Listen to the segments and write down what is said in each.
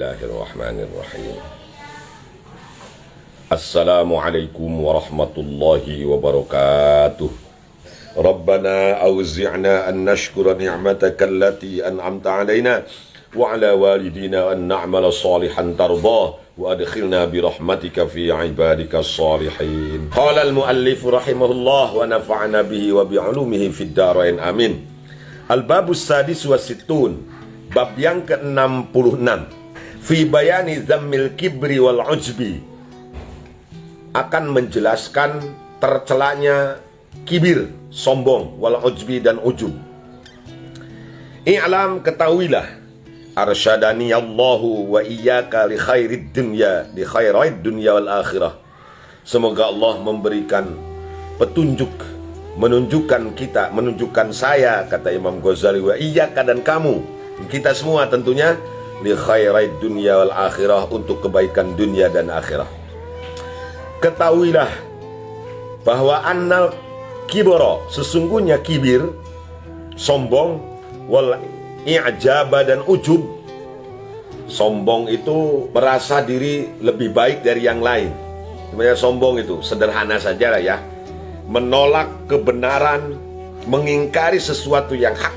Bismillahirrahmanirrahim. Assalamualaikum warahmatullahi wabarakatuh. Rabbana awzi'na an nashkura ni'mataka allati an'amta alaina wa ala walidina an na'mala salihan tardah wa adkhilna bi rahmatika fi ibadika salihin. Qala al-muallif rahimahullah wa nafa'na bihi wa bi 'ulumihi fid dharain amin. Al-babus sadis wa sittun, bab yang ke-66, fi bayani zammil kibri wal ujbi, akan menjelaskan tercelanya kibir, sombong, wal ujbi dan ujub. I'lam, ketahuilah, arsyadani Allahu wa iyyaka li khairid dunya wal akhirah. Semoga Allah memberikan petunjuk, menunjukkan saya, kata Imam Ghazali, wa iyyaka, dan kamu, kita semua tentunya, li khairid dunya wal akhirah, untuk kebaikan dunia dan akhirat. Ketahuilah bahwa annal kibra, sesungguhnya kibir, sombong, wal i'jaba, dan ujub. Sombong itu merasa diri lebih baik dari yang lain. Sebenarnya sombong itu sederhana saja lah ya, menolak kebenaran, mengingkari sesuatu yang hak,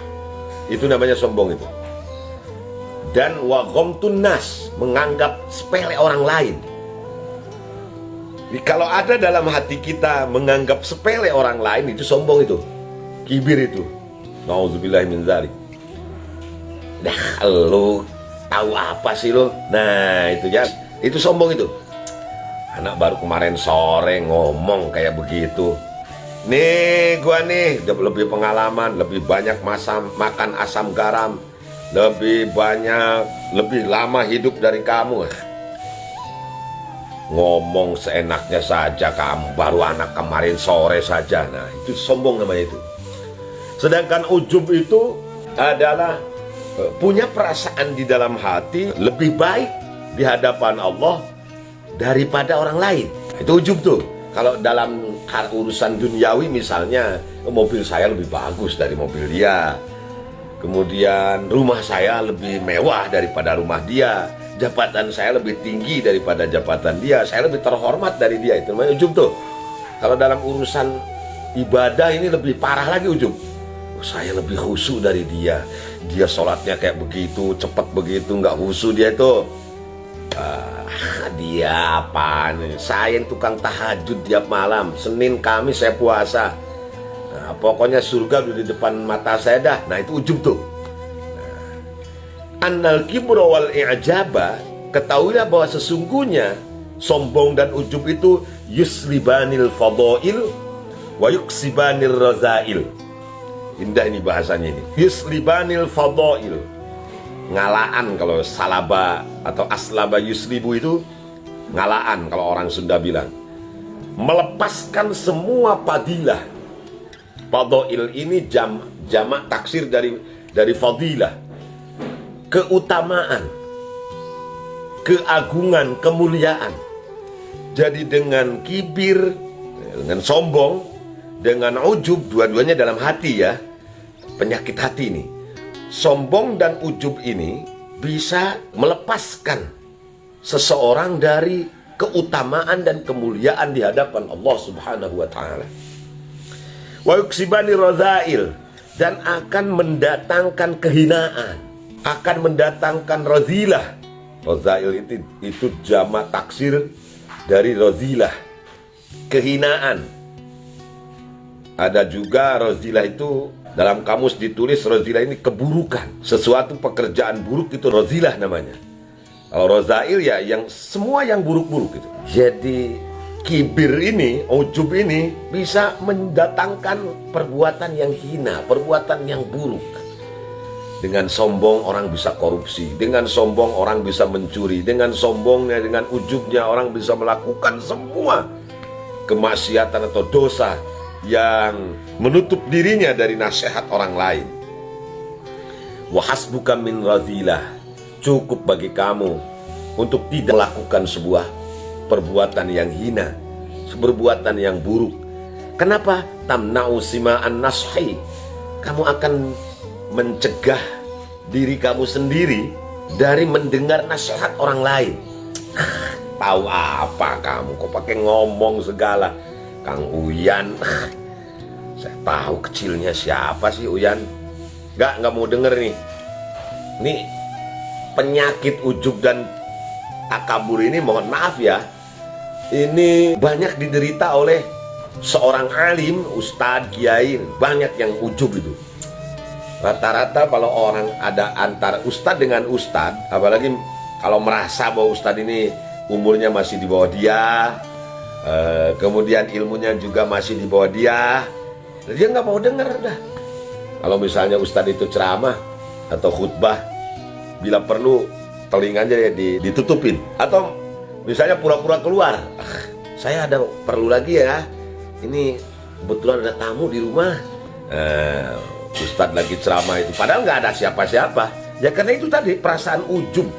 itu namanya sombong itu. Dan wa ghamtun nas, menganggap sepele orang lain. Jadi, kalau ada dalam hati kita menganggap sepele orang lain, itu sombong, itu kibir, itu nauzubillahi min dzalik. Dah, lu tahu apa sih lu? Nah, itu ya, itu sombong itu. Anak baru kemarin sore ngomong kayak begitu. Nih, gua nih udah lebih pengalaman, lebih banyak makan asam garam, lebih lama hidup dari kamu. Ngomong seenaknya saja, kamu baru anak kemarin sore saja. Nah, itu sombong namanya itu. Sedangkan ujub itu adalah punya perasaan di dalam hati lebih baik di hadapan Allah daripada orang lain. Itu ujub tuh. Kalau dalam urusan duniawi, misalnya mobil saya lebih bagus dari mobil dia, kemudian rumah saya lebih mewah daripada rumah dia, jabatan saya lebih tinggi daripada jabatan dia, saya lebih terhormat dari dia, itu namanya ujub tuh. Kalau dalam urusan ibadah ini lebih parah lagi ujub. Saya lebih khusyuk dari dia, dia sholatnya kayak begitu, cepat begitu, nggak khusyuk dia itu. Dia apaan? Saya yang tukang tahajud tiap malam, Senin Kamis saya puasa. Nah, pokoknya surga udah di depan mata saya dah. Nah, itu ujub tuh. Annal kibra wal i'jaba, ketahuilah bahwa sesungguhnya sombong dan ujub itu yuslibanil fadail wa yuksibanir razail. Indah ini bahasanya ini. Yuslibanil fadail, ngalaan kalau salaba atau aslaba yuslibu itu ngalaan kalau orang Sunda bilang. Melepaskan semua fadilah. Fadail ini jamak taksir dari fadilah. Keutamaan, keagungan, kemuliaan. Jadi dengan kibir, dengan sombong, dengan ujub, dua-duanya dalam hati ya, penyakit hati ini. Sombong dan ujub ini bisa melepaskan seseorang dari keutamaan dan kemuliaan di hadapan Allah Subhanahu wa ta'ala. Wa yuksibani razail, dan akan mendatangkan kehinaan, akan mendatangkan razilah. Razail itu jamak taksir dari razilah, kehinaan. Ada juga razilah itu dalam kamus ditulis, razilah ini keburukan, sesuatu pekerjaan buruk, itu razilah namanya. Kalau razail ya yang semua yang buruk-buruk itu. Jadi kibir ini, ujub ini bisa mendatangkan perbuatan yang hina, perbuatan yang buruk. Dengan sombong orang bisa korupsi, dengan sombong orang bisa mencuri, dengan sombongnya, dengan ujubnya orang bisa melakukan semua kemaksiatan atau dosa yang menutup dirinya dari nasihat orang lain. Wa hasbuka min razilah, cukup bagi kamu untuk tidak melakukan sebuah perbuatan yang hina, perbuatan yang buruk. Kenapa? Tamna'u sima'an nashi, kamu akan mencegah diri kamu sendiri dari mendengar nasihat orang lain. Tahu apa kamu? Kok pakai ngomong segala? Kang Uyan. Saya tahu kecilnya siapa sih Uyan. Nggak mau denger nih. Nih penyakit ujub dan takabur ini, mohon maaf ya, ini banyak diderita oleh seorang alim, ustadz, kiai. Banyak yang ujub itu. Rata-rata kalau orang ada antara ustadz dengan ustadz, apalagi kalau merasa bahwa ustadz ini umurnya masih di bawah dia, kemudian ilmunya juga masih di bawah dia nggak mau dengar dah. Kalau misalnya ustadz itu ceramah atau khutbah, bila perlu telinganya ditutupin, atau misalnya pura-pura keluar, saya ada perlu lagi ya, ini kebetulan ada tamu di rumah. Ustadz lagi ceramah itu, padahal nggak ada siapa-siapa. Ya karena itu tadi perasaan ujub.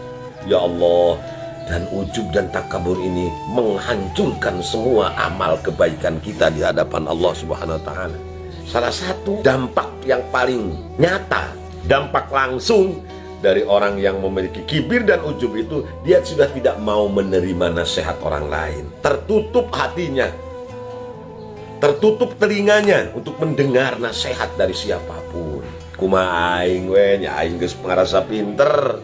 Ya Allah, dan ujub dan takabur ini menghancurkan semua amal kebaikan kita di hadapan Allah Subhanahu wa Ta'ala. Salah satu dampak yang paling nyata, dampak langsung dari orang yang memiliki kibir dan ujub itu, dia sudah tidak mau menerima nasihat orang lain. Tertutup hatinya, tertutup telinganya untuk mendengar nasihat dari siapapun. Kumaha aing we, nya aing geus ngarasa pinter.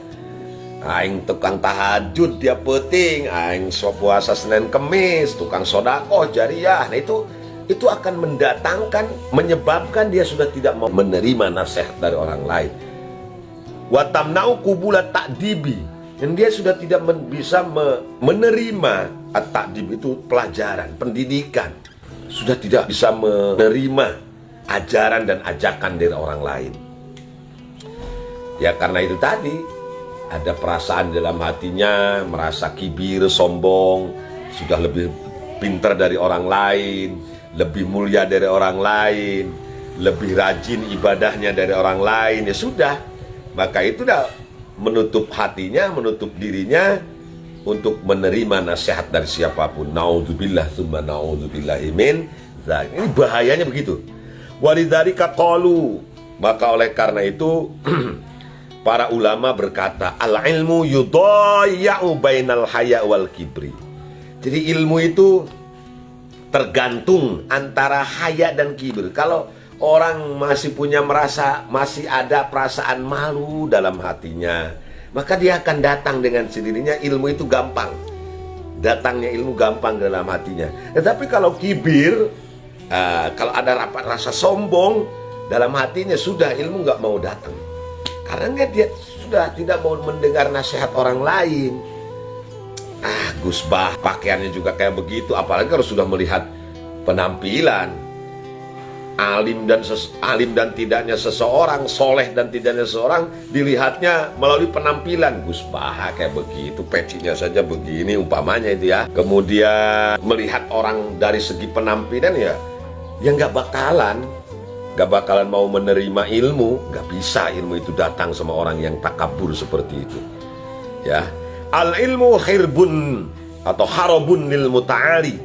Aing tukang tahajud tiap penting, aing sok puasa Senin Kemis, tukang sodakoh jariah. Nah itu akan mendatangkan, menyebabkan dia sudah tidak mau menerima nasihat dari orang lain. Wa tamna'u qubulat ta'dibi, dan dia sudah tidak bisa menerima at-ta'dib itu pelajaran, pendidikan. Sudah tidak bisa menerima ajaran dan ajakan dari orang lain. Ya karena itu tadi, ada perasaan dalam hatinya, merasa kibir, sombong, sudah lebih pintar dari orang lain, lebih mulia dari orang lain, lebih rajin ibadahnya dari orang lain. Ya sudah, maka itu dah menutup hatinya, menutup dirinya untuk menerima nasihat dari siapapun. Naudzubillah tsumma naudzubillahi min dzalik. Ini bahayanya begitu. Walidzalika qalu, maka oleh karena itu para ulama berkata, al-ilmu yudayya'u bainal haya wal kibri. Jadi ilmu itu tergantung antara haya dan kibir. Kalau orang masih masih ada perasaan malu dalam hatinya, maka dia akan datang dengan sendirinya, ilmu itu gampang. Datangnya ilmu gampang dalam hatinya. Tetapi kalau kibir, kalau ada rasa sombong dalam hatinya, sudah ilmu nggak mau datang. Karena dia sudah tidak mau mendengar nasihat orang lain. Gus Bah, pakaiannya juga kayak begitu. Apalagi kalau sudah melihat penampilan, alim dan tidaknya seseorang, soleh dan tidaknya seseorang, dilihatnya melalui penampilan. Gus Bah kayak begitu, pecinya saja begini umpamanya itu ya. Kemudian melihat orang dari segi penampilan, ya nggak bakalan mau menerima ilmu. Nggak bisa ilmu itu datang sama orang yang takabur seperti itu. Ya, al ilmu hirbun atau harabun lil muta'ali.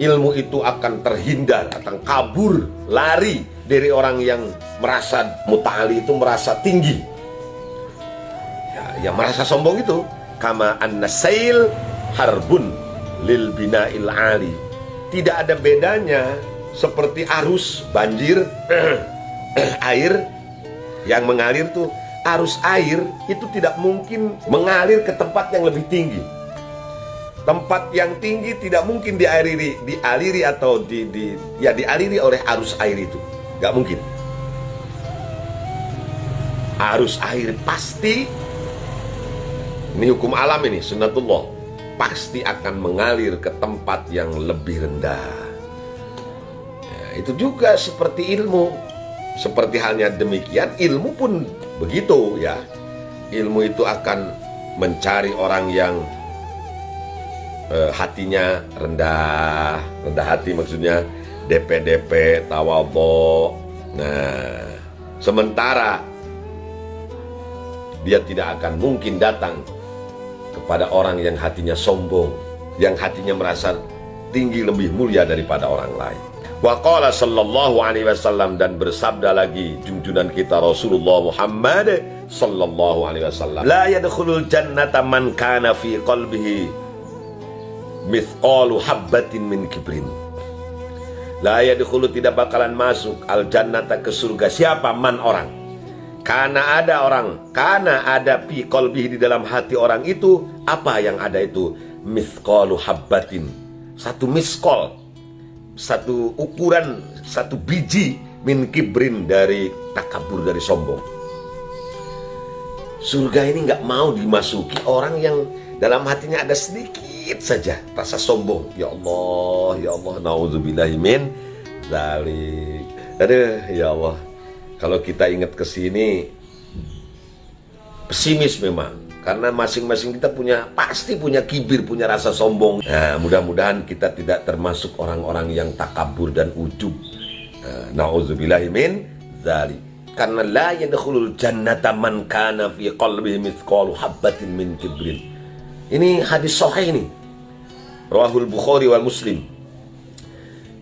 Ilmu itu akan terhindar, akan kabur, lari dari orang yang merasa muta'ali itu merasa tinggi. Ya, yang merasa sombong itu. Kama an-nasail harbun lil bina'il ali. Tidak ada bedanya seperti arus banjir, air yang mengalir tuh, arus air itu tidak mungkin mengalir ke tempat yang lebih tinggi. Tempat yang tinggi tidak mungkin dialiri atau dialiri oleh arus air itu, nggak mungkin. Arus air pasti, ini hukum alam ini, sunnatullah, pasti akan mengalir ke tempat yang lebih rendah. Itu juga seperti ilmu. Seperti halnya demikian, ilmu pun begitu ya. Ilmu itu akan mencari orang yang hatinya rendah hati, maksudnya DP, tawadhu. Nah, sementara dia tidak akan mungkin datang kepada orang yang hatinya sombong, yang hatinya merasa tinggi, lebih mulia daripada orang lain. Wa qala sallallahu alaihi wasallam, dan bersabda lagi junjungan kita Rasulullah Muhammad sallallahu alaihi wasallam, la yadkhulul jannata man kana fi qalbihi mithqalu habbatin min kibrin. La yadkhulu, tidak bakalan masuk al jannata, ke surga, siapa? Man, orang. Karena ada fi qalbihi, di dalam hati orang itu, apa yang ada itu? Mithqalu habbatin, satu miskol, satu ukuran, satu biji, min kibrin, dari takabur, dari sombong. Surga ini nggak mau dimasuki orang yang dalam hatinya ada sedikit saja rasa sombong. Ya Allah, naudzubillahi min dzalik. Aduh, ya Allah. Kalau kita ingat ke sini, pesimis memang. Karena masing-masing kita pasti punya kibir, punya rasa sombong. Nah, mudah-mudahan kita tidak termasuk orang-orang yang takabur dan ujub. Nauzubillahi min dzalik. Karena la yadkhulul jannata man kana fi qalbihi mithqalu habbatin min kibrin. Ini hadis sahih ini. Rawahul Bukhari wal Muslim.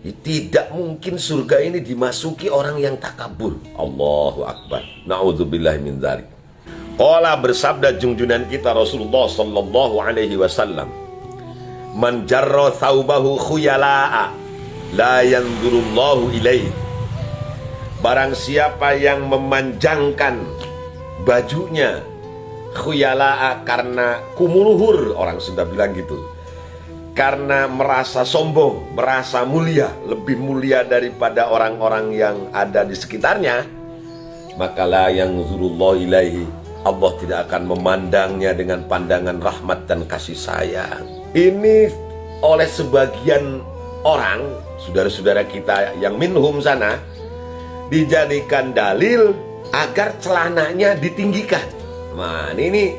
Tidak mungkin surga ini dimasuki orang yang takabur. Allahu akbar. Nauzubillahi min dzalik. Qala, bersabda junjungan kita Rasulullah sallallahu alaihi wasallam, man jarra thawbahu khuyala'a la yanzurullahu ilaihi. Barang siapa yang memanjangkan bajunya khuyala'a, karena kumuluhur, orang sudah bilang gitu, karena merasa sombong, merasa mulia, lebih mulia daripada orang-orang yang ada di sekitarnya, maka la yanzurullahu ilaihi, Allah tidak akan memandangnya dengan pandangan rahmat dan kasih sayang. Ini oleh sebagian orang, saudara-saudara kita yang minhum sana, dijadikan dalil agar celananya ditinggikan. Nah, ini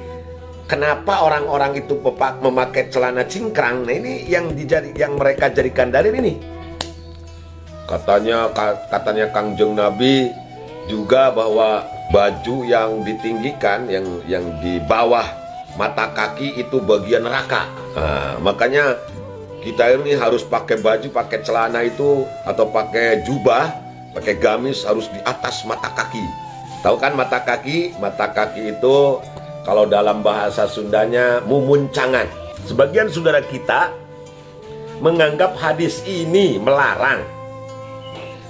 kenapa orang-orang itu memakai celana cingkrang? Nah, ini yang mereka jadikan dalil ini. Katanya Kangjeng Nabi juga bahwa baju yang ditinggikan, yang di bawah mata kaki itu bagian neraka. Nah, makanya kita ini harus pakai baju, pakai celana itu, atau pakai jubah, pakai gamis, harus di atas mata kaki. Tahu kan mata kaki? Mata kaki itu kalau dalam bahasa Sundanya mumuncangan. Sebagian saudara kita menganggap hadis ini melarang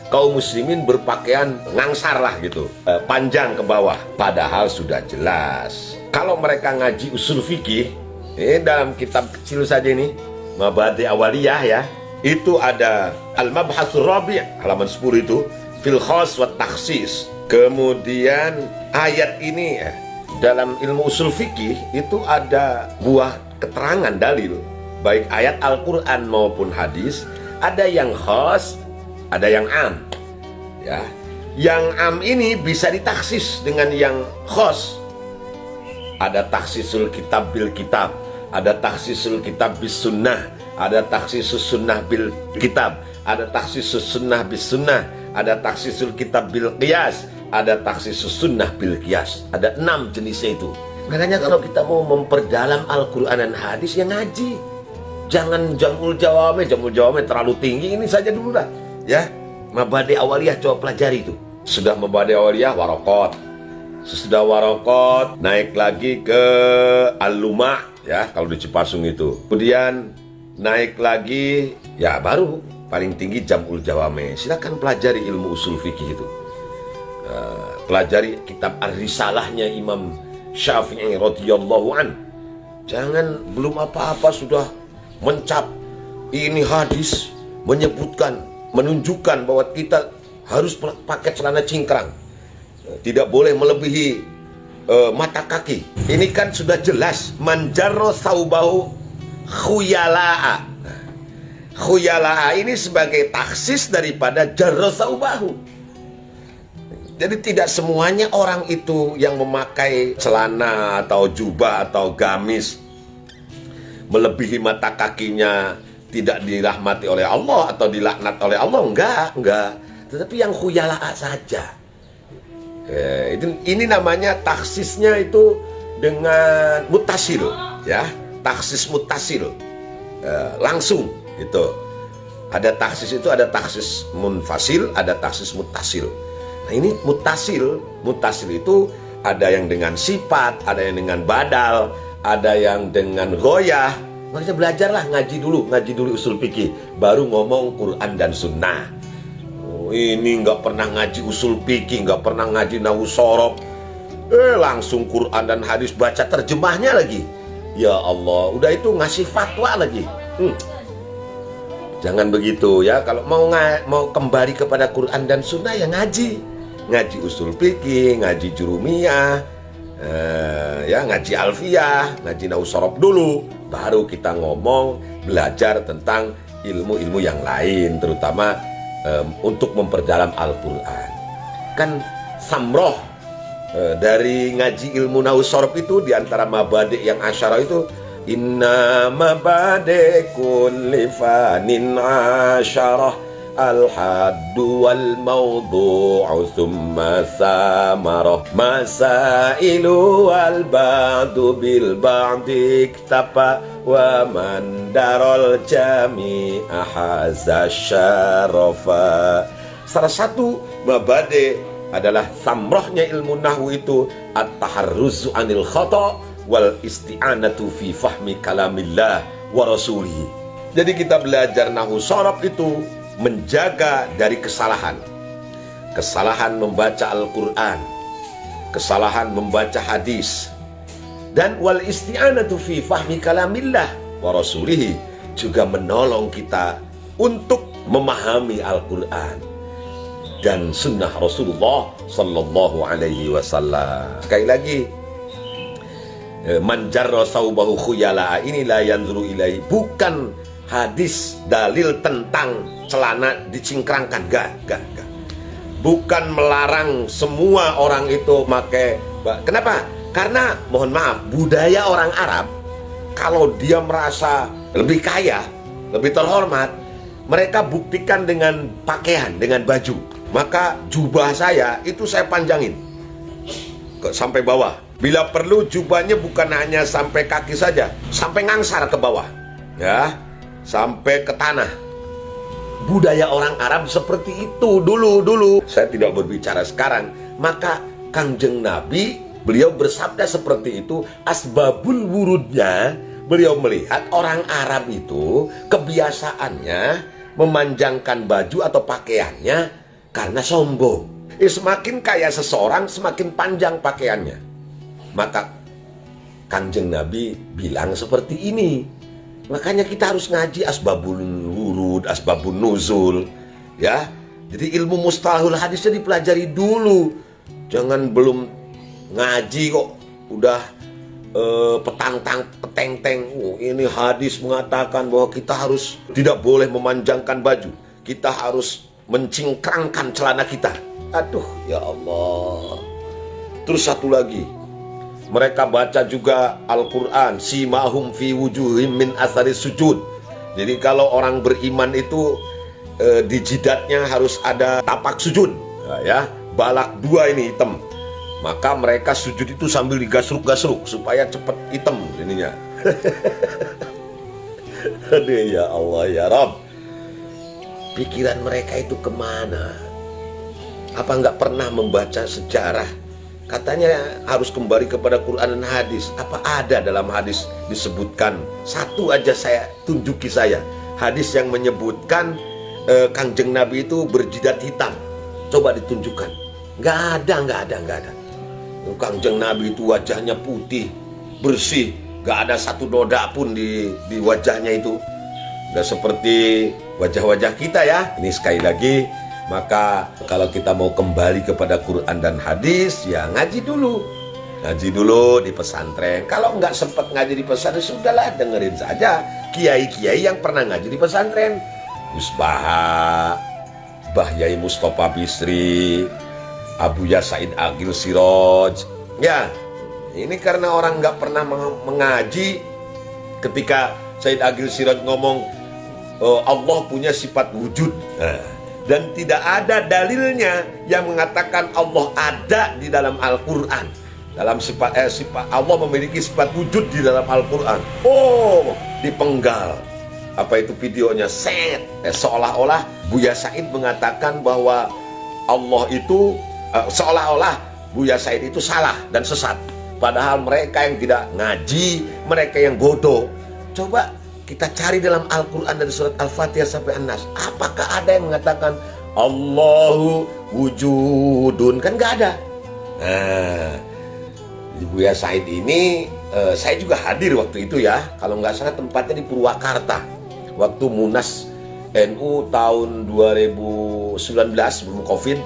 kaum muslimin berpakaian ngangsar lah gitu, panjang ke bawah. Padahal sudah jelas. Kalau mereka ngaji usul fikih, ini dalam kitab kecil saja ini, Mabadi Awaliyah ya, itu ada Al-Mabhatsur Rabi', halaman 10 itu, fil khas wa takhsis. Kemudian ayat ini dalam ilmu usul fikih itu ada buah keterangan dalil, baik ayat Al-Quran maupun hadis, ada yang khas, ada yang am, ya. Yang am ini bisa ditaksis dengan yang khos. Ada taksisul kitab bil kitab, ada taksisul kitab bis sunnah, ada taksisul sunnah bil kitab, ada taksisul sunnah bis sunnah, ada taksisul kitab bil qiyas, ada taksisul sunnah bil qiyas. Ada 6 jenisnya itu. Makanya kalau kita mau memperdalam Al-Quran dan hadis, ya ngaji. Jangan jamul jawame terlalu tinggi. Ini saja dulu dah. Ya, Mabadi Awaliyah coba pelajari itu. Sudah Mabadi Awaliyah, warokot. Sesudah warokot, naik lagi ke Al-Lumah, ya, kalau di Cipasung itu. Kemudian naik lagi, ya baru paling tinggi Jamul Jawame. Silakan pelajari ilmu usul fikih itu. Pelajari kitab Ar-Risalahnya Imam Syafi'i radhiyallahu an. Jangan belum apa-apa sudah mencap ini hadis menyebutkan, menunjukkan bahwa kita harus pakai celana cingkrang, tidak boleh melebihi mata kaki. Ini kan sudah jelas, manjarro saubahu khuyala'a. Khuyala'a ini sebagai taksis daripada jarro saubahu. Jadi tidak semuanya orang itu yang memakai celana atau jubah atau gamis melebihi mata kakinya tidak dirahmati oleh Allah atau dilaknat oleh Allah, enggak. Tetapi yang khuyala'a saja. Ini namanya taksisnya itu dengan mutasil, ya, taksis mutasil, langsung gitu. Ada taksis itu ada taksis munfasil, ada taksis muttasil. Nah ini muttasil itu ada yang dengan sifat, ada yang dengan badal, ada yang dengan ghoyah. Makanya belajarlah, ngaji dulu usul fikih, baru ngomong Quran dan Sunnah. Oh, ini nggak pernah ngaji usul fikih, nggak pernah ngaji nahwu shorof, langsung Quran dan hadis, baca terjemahnya lagi. Ya Allah, udah itu ngasih fatwa lagi. Jangan begitu ya. Kalau mau kembali kepada Quran dan Sunnah ya ngaji usul fikih, ngaji jurumiyah, ya ngaji alfiyah, ngaji nahwu shorof dulu, baru kita ngomong belajar tentang ilmu-ilmu yang lain, terutama untuk memperdalam Al-Quran. Kan samroh dari ngaji ilmu nahwu shorof itu, diantara mabadi' yang asyara itu, inna mabadi' kulli fanin asyarah al-haddu wal mawdu'u thumma samarah masailu wal ba'du bil ba'di iktapa wa man darul jami'a haza syarafa. Salah satu mabade adalah samrohnya ilmu nahwu itu at-taharruzu anil khata' wal isti'anatu fi fahmi kalamillah wa rasulihi. Jadi kita belajar nahwu shorof itu menjaga dari kesalahan membaca Al-Quran, kesalahan membaca hadis, dan wal isti'anatu fi fahmi kalamillah wa rasulihi, juga menolong kita untuk memahami Al-Quran dan sunnah Rasulullah sallallahu alaihi wasallam. Sekali lagi, man jarra saubahu khuyala, ini la yanzuru ilaihi, bukan hadis dalil tentang celana dicingkrangkan, gak. Bukan melarang semua orang itu pakai. Kenapa? Karena mohon maaf, budaya orang Arab, kalau dia merasa lebih kaya, lebih terhormat, mereka buktikan dengan pakaian, dengan baju. Maka jubah saya itu saya panjangin sampai bawah. Bila perlu jubahnya bukan hanya sampai kaki saja, sampai ngangsar ke bawah, ya, sampai ke tanah. Budaya orang Arab seperti itu dulu. Saya tidak berbicara sekarang. Maka Kangjeng Nabi, beliau bersabda seperti itu. Asbabul wurudnya, beliau melihat orang Arab itu kebiasaannya memanjangkan baju atau pakaiannya karena sombong. Semakin kaya seseorang, semakin panjang pakaiannya. Maka Kangjeng Nabi bilang seperti ini. Makanya kita harus ngaji asbabul wurud, asbabun nuzul, ya. Jadi ilmu mustalahul hadisnya dipelajari dulu. Jangan belum ngaji kok udah peteng-teng. Ini hadis mengatakan bahwa kita harus tidak boleh memanjangkan baju. Kita harus mencingkrangkan celana kita. Aduh, ya Allah. Terus satu lagi, mereka baca juga Al-Quran, simahum fi wujuhim min athari sujud. Jadi kalau orang beriman itu di jidatnya harus ada tapak sujud, ya, balak dua ini hitam. Maka mereka sujud itu sambil digasruk-gasruk supaya cepat hitam ininya. Aduh, ya Allah, ya Rabb. Pikiran mereka itu kemana? Apa nggak pernah membaca sejarah? Katanya harus kembali kepada Quran dan hadis. Apa ada dalam hadis disebutkan? Satu aja saya tunjuki saya. Hadis yang menyebutkan Kangjeng Nabi itu berjidat hitam. Coba ditunjukkan. Nggak ada. Kangjeng Nabi itu wajahnya putih, bersih. Nggak ada satu noda pun di wajahnya itu. Nggak seperti wajah-wajah kita ya. Ini sekali lagi. Maka kalau kita mau kembali kepada Quran dan hadis, ya ngaji dulu di pesantren. Kalau nggak sempat ngaji di pesantren, sudahlah dengerin saja kiai-kiai yang pernah ngaji di pesantren. Gus Baha, Mbah Yai Mustofa Bisri, Abu Ya Said Agil Siroj. Ya, ini karena orang nggak pernah mengaji. Ketika Said Agil Siroj ngomong Allah punya sifat wujud, dan tidak ada dalilnya yang mengatakan Allah ada di dalam Al-Quran. Dalam sifat Allah memiliki sifat wujud di dalam Al-Quran. Oh, dipenggal. apa itu videonya set, seolah-olah Buya Said mengatakan bahwa Allah itu seolah-olah Buya Said itu salah dan sesat. Padahal mereka yang tidak ngaji, mereka yang bodoh. Coba kita cari dalam Al-Quran dari surat Al-Fatihah sampai An-Nas. Apakah ada yang mengatakan Allahu wujudun? Kan nggak ada. Nah, di Buya Said ini saya juga hadir waktu itu ya. Kalau nggak salah tempatnya di Purwakarta. Waktu Munas NU tahun 2019 sebelum Covid.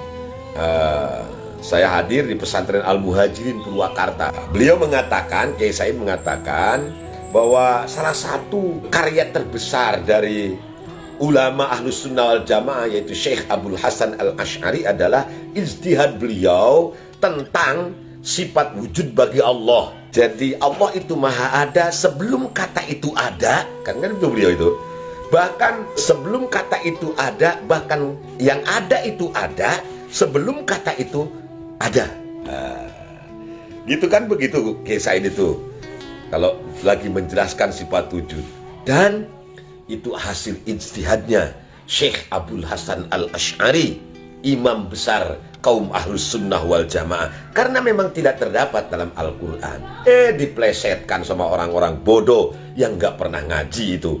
Saya hadir di pesantren Al-Muhajirin Purwakarta. Beliau mengatakan, Kiai Said mengatakan bahwa salah satu karya terbesar dari ulama Ahlus Sunnah wal Jamaah yaitu Syekh Abdul Hasan Al-Asy'ari adalah ijtihad beliau tentang sifat wujud bagi Allah. Jadi Allah itu maha ada sebelum kata itu ada, kan itu beliau itu. Bahkan sebelum kata itu ada, bahkan yang ada itu ada sebelum kata itu ada. Gitu kan begitu Kiai Said itu. Kalau lagi menjelaskan sifat wujud. Dan itu hasil ijtihadnya Syekh Abdul Hasan Al-Asy'ari, imam besar kaum Ahlus Sunnah wal Jamaah. Karena memang tidak terdapat dalam Al-Quran. Diplesetkan sama orang-orang bodoh yang gak pernah ngaji itu.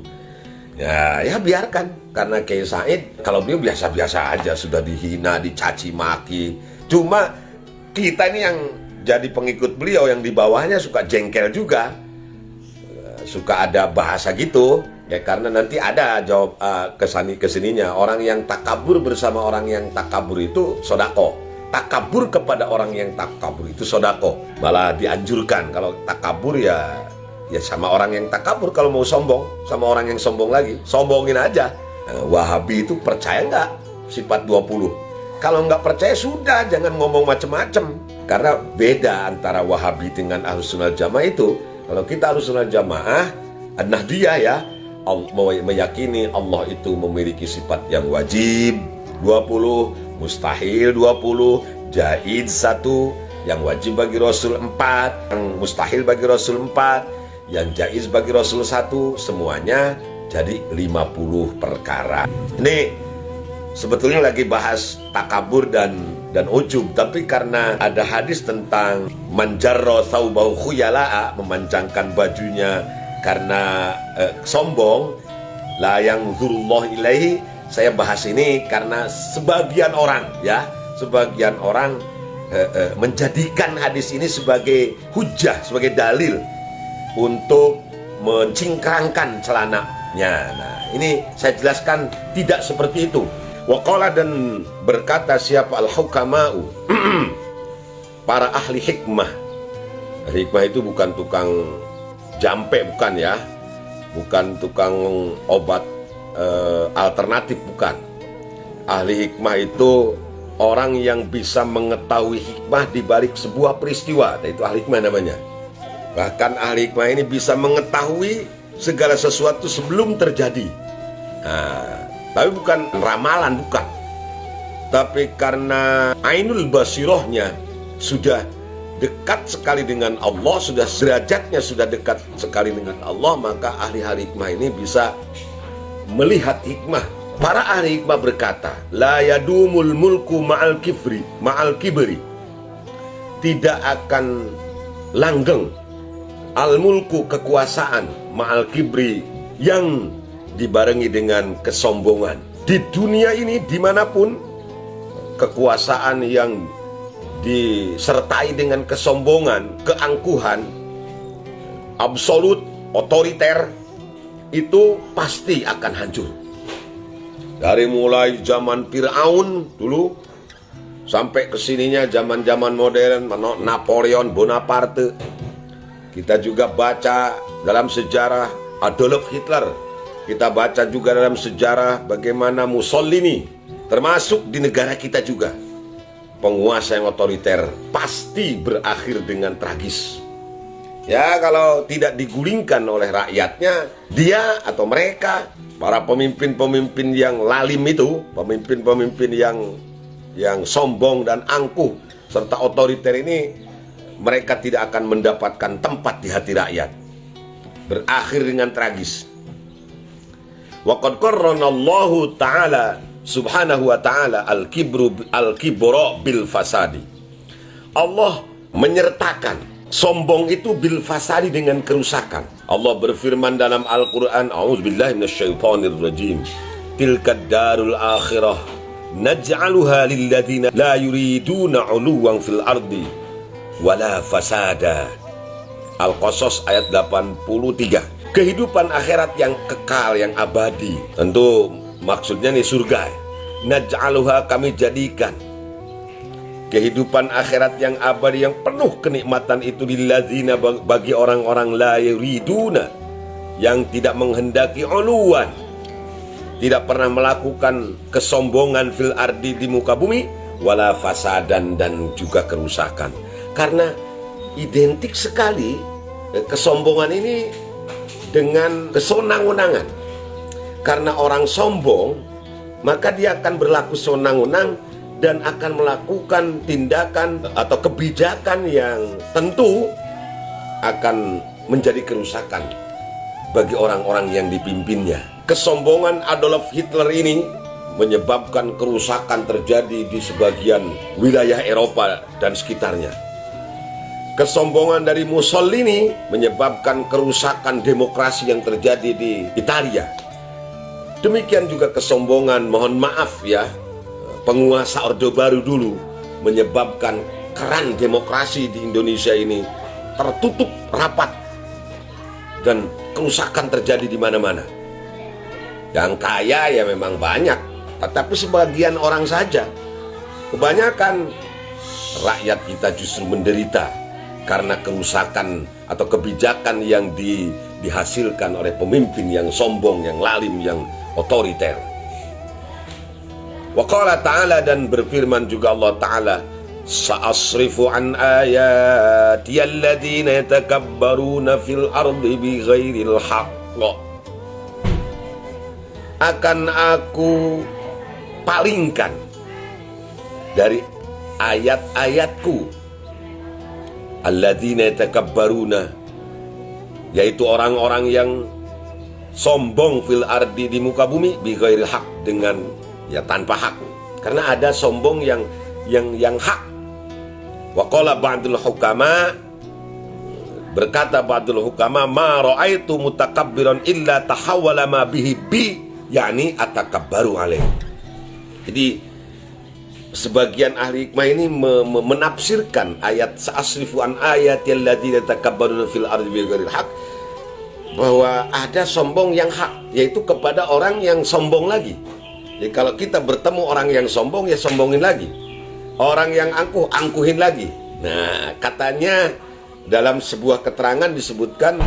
Ya biarkan. Karena Kiai Said, kalau beliau biasa-biasa aja, sudah dihina, dicaci maki. Cuma kita ini yang jadi pengikut beliau, yang di bawahnya suka jengkel juga, suka ada bahasa gitu ya, karena nanti ada jawab kesininya. Orang yang takabur bersama orang yang takabur itu sodako, takabur kepada orang yang takabur itu sodako. Malah dianjurkan kalau takabur ya sama orang yang takabur. Kalau mau sombong sama orang yang sombong lagi, sombongin aja. Wahabi itu percaya nggak sifat 20? Kalau nggak percaya sudah, jangan ngomong macem-macem. Karena beda antara Wahabi dengan Ahlus Sunnah Jamaah itu. Kalau kita Ahlus Sunnah Jamaah, An-Nahdiyah ya, meyakini Allah itu memiliki sifat yang wajib 20, mustahil 20, jaiz 1, yang wajib bagi Rasul 4, yang mustahil bagi Rasul 4, yang jaiz bagi Rasul 1, semuanya jadi 50 perkara. Ini sebetulnya lagi bahas takabur dan ujub, tapi karena ada hadis tentang manjarro thawbahu khuyala'a, memanjangkan bajunya karena sombong, la yang zurullah ilaihi. Saya bahas ini karena sebagian orang menjadikan hadis ini sebagai hujah, sebagai dalil untuk mencingkrangkan celananya. Nah, ini saya jelaskan tidak seperti itu. Waqala, dan berkata siapa al-hukama'u, para ahli hikmah. Hikmah itu bukan tukang jampe, bukan ya, bukan tukang obat alternatif, bukan. Ahli hikmah itu orang yang bisa mengetahui hikmah di balik sebuah peristiwa. Itu ahli hikmah namanya. Bahkan ahli hikmah ini bisa mengetahui segala sesuatu sebelum terjadi. Tapi bukan ramalan, bukan. Tapi karena ainul basirohnya sudah dekat sekali dengan Allah, sudah derajatnya sudah dekat sekali dengan Allah, maka ahli hikmah ini bisa melihat hikmah. Para ahli hikmah berkata, la yadumul mulku ma'al kibri. Tidak akan langgeng al mulku, kekuasaan, ma'al kibri, yang dibarengi dengan kesombongan. Di dunia ini dimanapun, kekuasaan yang disertai dengan kesombongan, keangkuhan, absolut, otoriter, itu pasti akan hancur. Dari mulai zaman Fir'aun dulu sampai kesininya zaman-zaman modern, Napoleon Bonaparte. Kita juga baca dalam sejarah Adolf Hitler. Kita baca juga dalam sejarah bagaimana Mussolini, termasuk di negara kita juga. Penguasa yang otoriter pasti berakhir dengan tragis. Ya, kalau tidak digulingkan oleh rakyatnya, dia atau mereka, para pemimpin-pemimpin yang lalim itu, pemimpin-pemimpin yang sombong dan angkuh serta otoriter ini, mereka tidak akan mendapatkan tempat di hati rakyat. Berakhir dengan tragis. Wa qad qarranallahu ta'ala subhanahu wa ta'ala al-kibra bil fasadi. Allah menyertakan sombong itu bil fasadi, dengan kerusakan. Allah berfirman dalam Al-Quran, a'udzubillahi minasyaitonir rajim, tilkad darul akhirah naj'aluha lilladzina la yuriduna 'uluwan fil ardi wala fasada. Al-Qasas ayat 83. Kehidupan akhirat yang kekal, yang abadi. Tentu maksudnya nih surga. Naj'aluha, kami jadikan kehidupan akhirat yang abadi, yang penuh kenikmatan itu lilladzina, bagi orang-orang la yuriduna, yang tidak menghendaki uluwan, tidak pernah melakukan kesombongan fil ardi, di muka bumi, wala fasadan, dan juga kerusakan. Karena identik sekali kesombongan ini dengan kesenang-wenangan. Karena orang sombong, maka dia akan berlaku senang-wenang dan akan melakukan tindakan atau kebijakan yang tentu akan menjadi kerusakan bagi orang-orang yang dipimpinnya. Kesombongan Adolf Hitler ini menyebabkan kerusakan terjadi di sebagian wilayah Eropa dan sekitarnya. Kesombongan dari Mussolini menyebabkan kerusakan demokrasi yang terjadi di Italia. Demikian juga kesombongan, mohon maaf ya, penguasa Orde Baru dulu, menyebabkan keran demokrasi di Indonesia ini tertutup rapat dan kerusakan terjadi di mana-mana. Yang kaya ya memang banyak, tetapi sebagian orang saja. Kebanyakan rakyat kita justru menderita karena kerusakan atau kebijakan yang dihasilkan oleh pemimpin yang sombong, yang lalim, yang otoriter. Wa qala ta'ala, dan berfirman juga Allah Ta'ala, sa'asrifu an ayati alladhina yatakabbaruna fil ardi bighairil haqq. Akan aku palingkan dari ayat-ayatku alladzina yatakabbaruna, yaitu orang-orang yang sombong fil ardi, di muka bumi, bighairil haq, dengan ya tanpa hak. Karena ada sombong yang hak. Wa qala ba'dul hukama, berkata ba'dul hukama, ma ra'aitu mutakabbiran illa tahawwala ma bihi bi, yakni atakabbaru alaih. Jadi sebagian ahli hikmah ini menafsirkan ayat sa'asrifu an ayatil ladzina yatakabbaruna fil ardi bighairil haq, bahwa ada sombong yang hak, yaitu kepada orang yang sombong lagi. Jadi kalau kita bertemu orang yang sombong, ya sombongin lagi. Orang yang angkuh, angkuhin lagi. Nah, katanya dalam sebuah keterangan disebutkan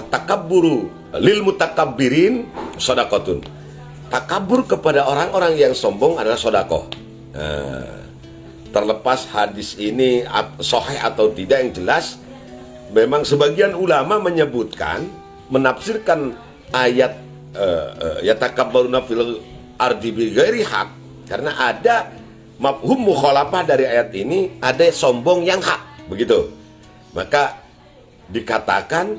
takabburu lil mutakabbirin shadaqatun. Takabur kepada orang-orang yang sombong adalah sedekah. Terlepas hadis ini sahih atau tidak, yang jelas memang sebagian ulama menyebutkan, menafsirkan ayat yatakabbaruna fil ardi bighairi haq, karena ada mafhum mukhalafah dari ayat ini, ada sombong yang hak, begitu. Maka dikatakan,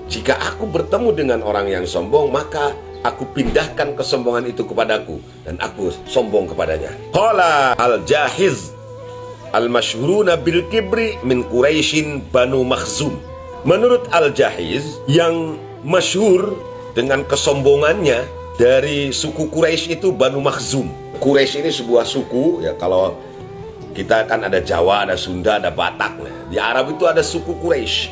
jika aku bertemu dengan orang yang sombong, maka aku pindahkan kesombongan itu kepadaku dan aku sombong kepadanya. Qala al-Jahiz al-masyhuruna bil kibri min Quraisyin Banu Makhzum. Menurut al-Jahiz, yang masyhur dengan kesombongannya dari suku Quraisy itu Banu Makhzum. Quraisy ini sebuah suku, ya kalau kita kan ada Jawa, ada Sunda, ada Batak. Nah, di Arab itu ada suku Quraisy.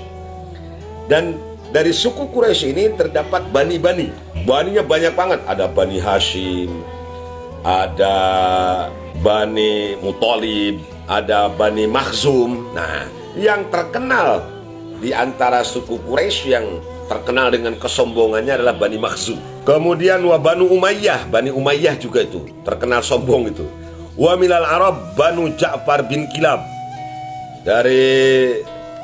Dan dari suku Quraisy ini terdapat bani-bani. Baninya banyak banget. Ada Bani Hashim, ada Bani Muthalib, ada Bani Makhzum. Nah, yang terkenal di antara suku Quraisy yang terkenal dengan kesombongannya adalah Bani Makhzum. Kemudian wa Banu Umayyah, Bani Umayyah juga itu terkenal sombong itu. Wa milal Arab Banu Ja'far bin Kilab. Dari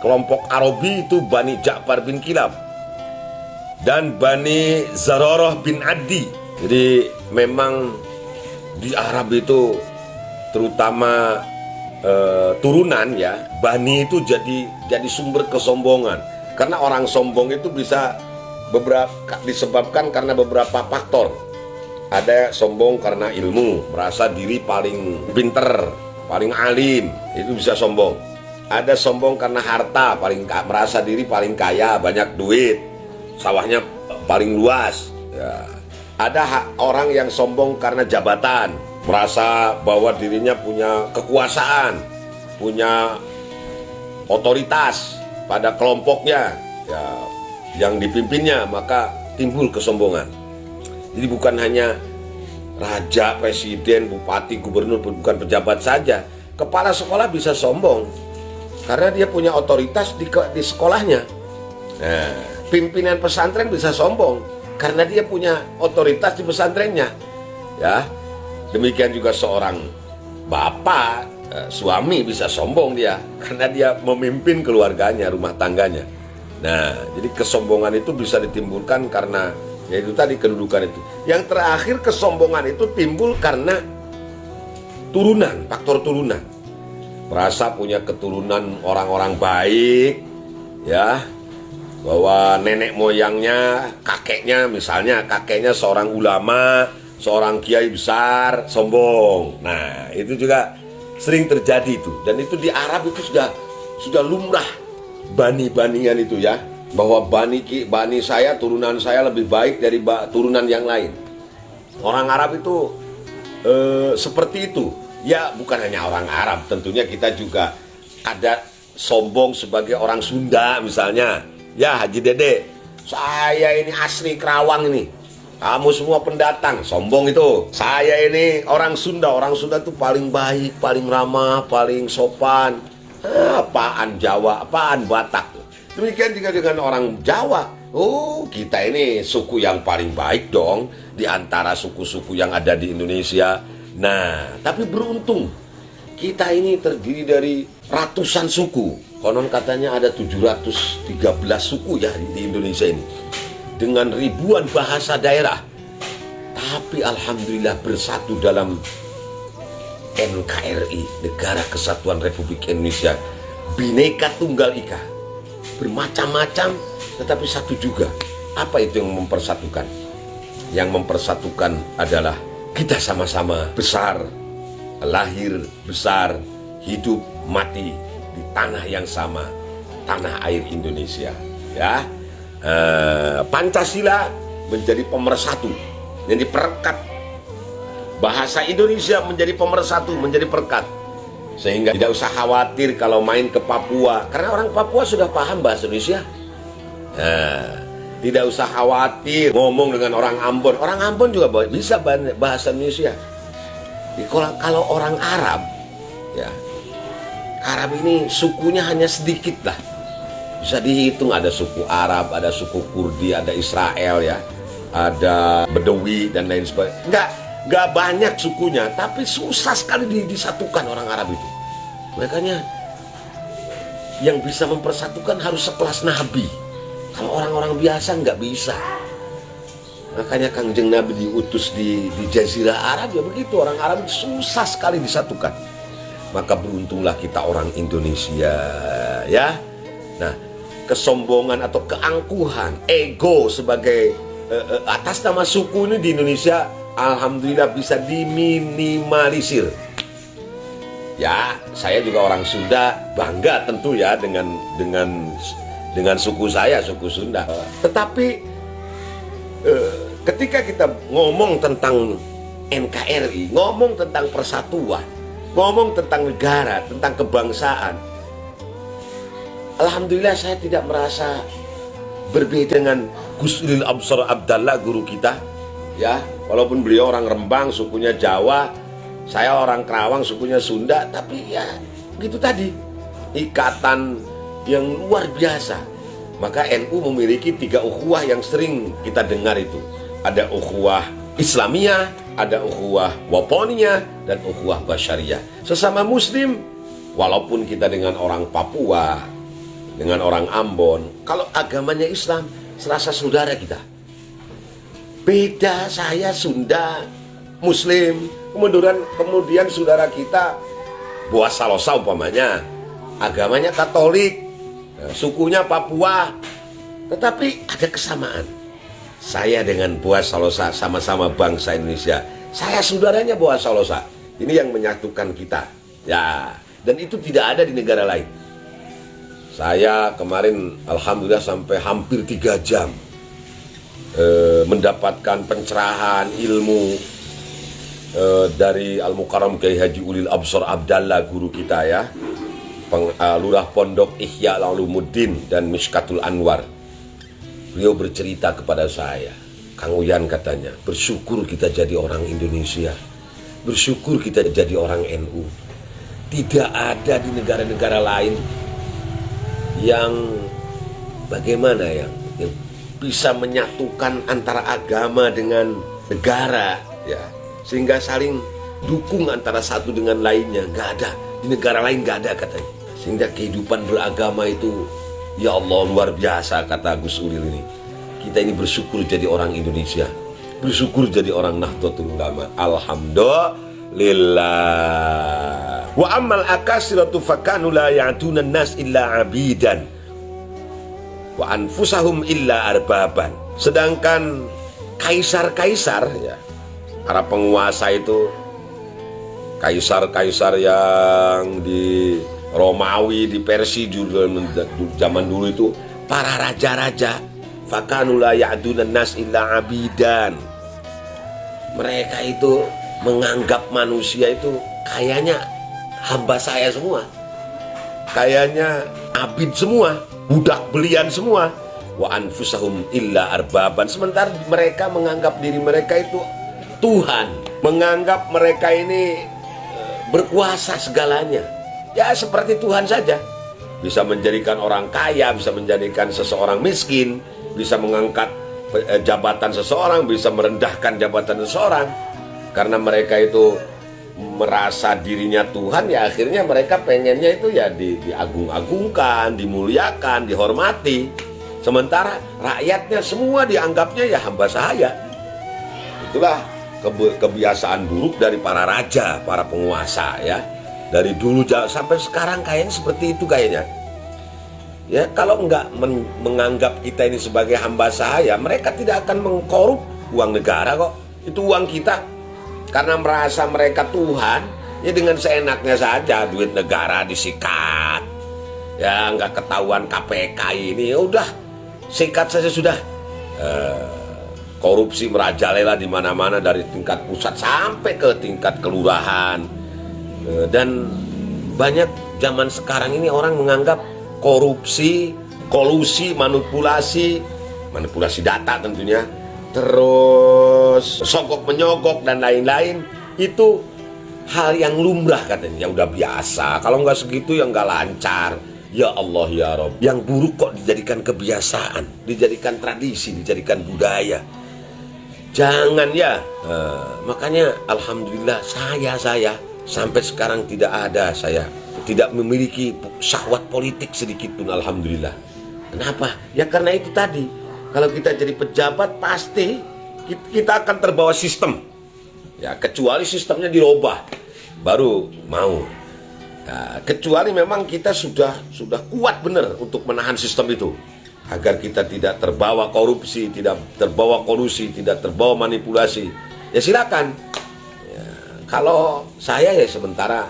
kelompok Arabi itu Bani Ja'far bin Kilab dan Bani Zararah bin Adi. Jadi memang di Arab itu terutama turunan ya, Bani itu jadi sumber kesombongan. Karena orang sombong itu bisa disebabkan karena beberapa faktor. Ada sombong karena ilmu, merasa diri paling pinter, paling alim, itu bisa sombong. Ada sombong karena harta, merasa diri paling kaya, banyak duit, sawahnya paling luas. Ya. Ada orang yang sombong karena jabatan, merasa bahwa dirinya punya kekuasaan, punya otoritas pada kelompoknya, ya, yang dipimpinnya, maka timbul kesombongan. Jadi bukan hanya raja, presiden, bupati, gubernur, bukan pejabat saja. Kepala sekolah bisa sombong karena dia punya otoritas di sekolahnya. Nah, pimpinan pesantren bisa sombong karena dia punya otoritas di pesantrennya. Ya, demikian juga seorang bapak, suami bisa sombong dia karena dia memimpin keluarganya, rumah tangganya. Nah, jadi kesombongan itu bisa ditimbulkan karena yaitu tadi kedudukan itu. Yang terakhir, kesombongan itu timbul karena turunan, faktor turunan. Merasa punya keturunan orang-orang baik, ya, bahwa nenek moyangnya, kakeknya misalnya, kakeknya seorang ulama, seorang kiai besar, sombong. Nah, itu juga sering terjadi itu. Dan itu di Arab itu sudah lumrah, bani-banian itu ya, bahwa bani saya, turunan saya lebih baik dari turunan yang lain. Orang Arab itu seperti itu. Ya, bukan hanya orang Arab, tentunya kita juga ada sombong sebagai orang Sunda misalnya. Ya, Haji Dede, saya ini asli Kerawang ini, kamu semua pendatang, sombong itu. Saya ini orang Sunda itu paling baik, paling ramah, paling sopan. Apaan Jawa, apaan Batak. Demikian juga dengan orang Jawa. Oh, kita ini suku yang paling baik dong di antara suku-suku yang ada di Indonesia. Nah, tapi beruntung kita ini terdiri dari ratusan suku. Konon katanya ada 713 suku ya di Indonesia ini, dengan ribuan bahasa daerah. Tapi alhamdulillah bersatu dalam NKRI, Negara Kesatuan Republik Indonesia. Bhinneka Tunggal Ika, bermacam-macam tetapi satu juga. Apa itu yang mempersatukan? Yang mempersatukan adalah kita sama-sama besar, lahir besar, hidup mati di tanah yang sama, tanah air Indonesia. Ya, Pancasila menjadi pemersatu, yang diperekat. Bahasa Indonesia menjadi pemersatu, menjadi perekat. Sehingga tidak usah khawatir kalau main ke Papua, karena orang Papua sudah paham bahasa Indonesia. Nah, tidak usah khawatir ngomong dengan orang Ambon. Orang Ambon juga bisa bahasa Indonesia. Kalau orang Arab, ya, Arab ini sukunya hanya sedikit lah. Bisa dihitung, ada suku Arab, ada suku Kurdi, ada Israel ya, ada Bedawi dan lain sebagainya. Nggak banyak sukunya, tapi susah sekali disatukan orang Arab itu. Makanya yang bisa mempersatukan harus sekelas Nabi. Kalau orang-orang biasa nggak bisa. Makanya Kangjeng Nabi diutus di Jazirah Arab ya begitu. Orang Arab susah sekali disatukan. Maka beruntunglah kita orang Indonesia ya. Nah, kesombongan atau keangkuhan, ego sebagai atas nama suku ini di Indonesia alhamdulillah bisa diminimalisir. Ya, saya juga orang Sunda, bangga tentu ya dengan suku saya, suku Sunda. Tetapi ketika kita ngomong tentang NKRI, ngomong tentang persatuan, ngomong tentang negara, tentang kebangsaan, alhamdulillah saya tidak merasa berbeda dengan Gus Ulil Absar Abdallah, guru kita. Ya, walaupun beliau orang Rembang, sukunya Jawa, saya orang Kerawang, sukunya Sunda, tapi ya gitu tadi, ikatan yang luar biasa. Maka NU memiliki 3 ukhuwah yang sering kita dengar itu. Ada ukhuwah Islamiyah, ada ukhuwah Watoniyah, dan ukhuwah Basyariyah. Sesama Muslim, walaupun kita dengan orang Papua, dengan orang Ambon, kalau agamanya Islam, serasa saudara kita. Beda saya Sunda, Muslim, kemudian saudara kita Boas Salosa umpamanya, agamanya Katolik, sukunya Papua, tetapi ada kesamaan. Saya dengan Boas Salosa sama-sama bangsa Indonesia. Saya saudaranya Boas Salosa. Ini yang menyatukan kita. Ya, dan itu tidak ada di negara lain. Saya kemarin alhamdulillah sampai hampir 3 jam mendapatkan pencerahan ilmu dari Al-Mukarram Kiai Haji Ulil Absar Abdallah, guru kita ya, Lurah Pondok Ihya Ulumuddin dan Mishkatul Anwar. Beliau bercerita kepada saya, Kang Uyan katanya, bersyukur kita jadi orang Indonesia, bersyukur kita jadi orang NU. Tidak ada di negara-negara lain yang bagaimana yang bisa menyatukan antara agama dengan negara, ya, sehingga saling dukung antara satu dengan lainnya. Nggak ada di negara lain, nggak ada katanya. Sehingga kehidupan beragama itu, ya Allah, luar biasa, kata Gus Ulil ini. Kita ini bersyukur jadi orang Indonesia, bersyukur jadi orang Nahdlatul Ulama. Alhamdulillah. Wa ammal akasiratu fakanu la ya'tuna nas illa abidan wa anfusahum illa arbaban. Sedangkan kaisar-kaisar, ya, para penguasa itu, kaisar-kaisar yang di Romawi, di Persia zaman dulu itu, para raja-raja, fakanu la ya'duna nas illa abidan. Mereka itu menganggap manusia itu kayaknya hamba saya semua, kayaknya abid semua, budak belian semua. Wa anfusahum illa arbaban. Sementara mereka menganggap diri mereka itu Tuhan, menganggap mereka ini berkuasa segalanya. Ya seperti Tuhan saja. Bisa menjadikan orang kaya, bisa menjadikan seseorang miskin, bisa mengangkat jabatan seseorang, bisa merendahkan jabatan seseorang. Karena mereka itu merasa dirinya Tuhan, ya akhirnya mereka pengennya itu ya diagung-agungkan, dimuliakan, dihormati. Sementara rakyatnya semua dianggapnya ya hamba sahaya. Itulah kebiasaan buruk dari para raja, para penguasa ya. Dari dulu sampai sekarang kayaknya seperti itu kayaknya. Ya, kalau enggak menganggap kita ini sebagai hamba sahaya, mereka tidak akan mengkorup uang negara kok. Itu uang kita. Karena merasa mereka Tuhan, ya dengan seenaknya saja duit negara disikat. Ya, enggak ketahuan KPK ini, ya udah sikat saja sudah. Korupsi merajalela di mana-mana dari tingkat pusat sampai ke tingkat kelurahan. Dan banyak zaman sekarang ini orang menganggap korupsi, kolusi, manipulasi data tentunya, terus sogok menyogok dan lain-lain, itu hal yang lumrah katanya. Ya udah biasa, kalau nggak segitu ya nggak lancar. Ya Allah ya Rob, yang buruk kok dijadikan kebiasaan, dijadikan tradisi, dijadikan budaya. Jangan ya. Makanya alhamdulillah saya sampai sekarang tidak ada, saya tidak memiliki syahwat politik sedikit pun, alhamdulillah. Kenapa? Ya karena itu tadi, kalau kita jadi pejabat pasti kita akan terbawa sistem. Ya kecuali sistemnya dirubah baru mau. Ya, kecuali memang kita sudah kuat benar untuk menahan sistem itu, agar kita tidak terbawa korupsi, tidak terbawa kolusi, tidak terbawa manipulasi. Ya silakan. Kalau saya ya sementara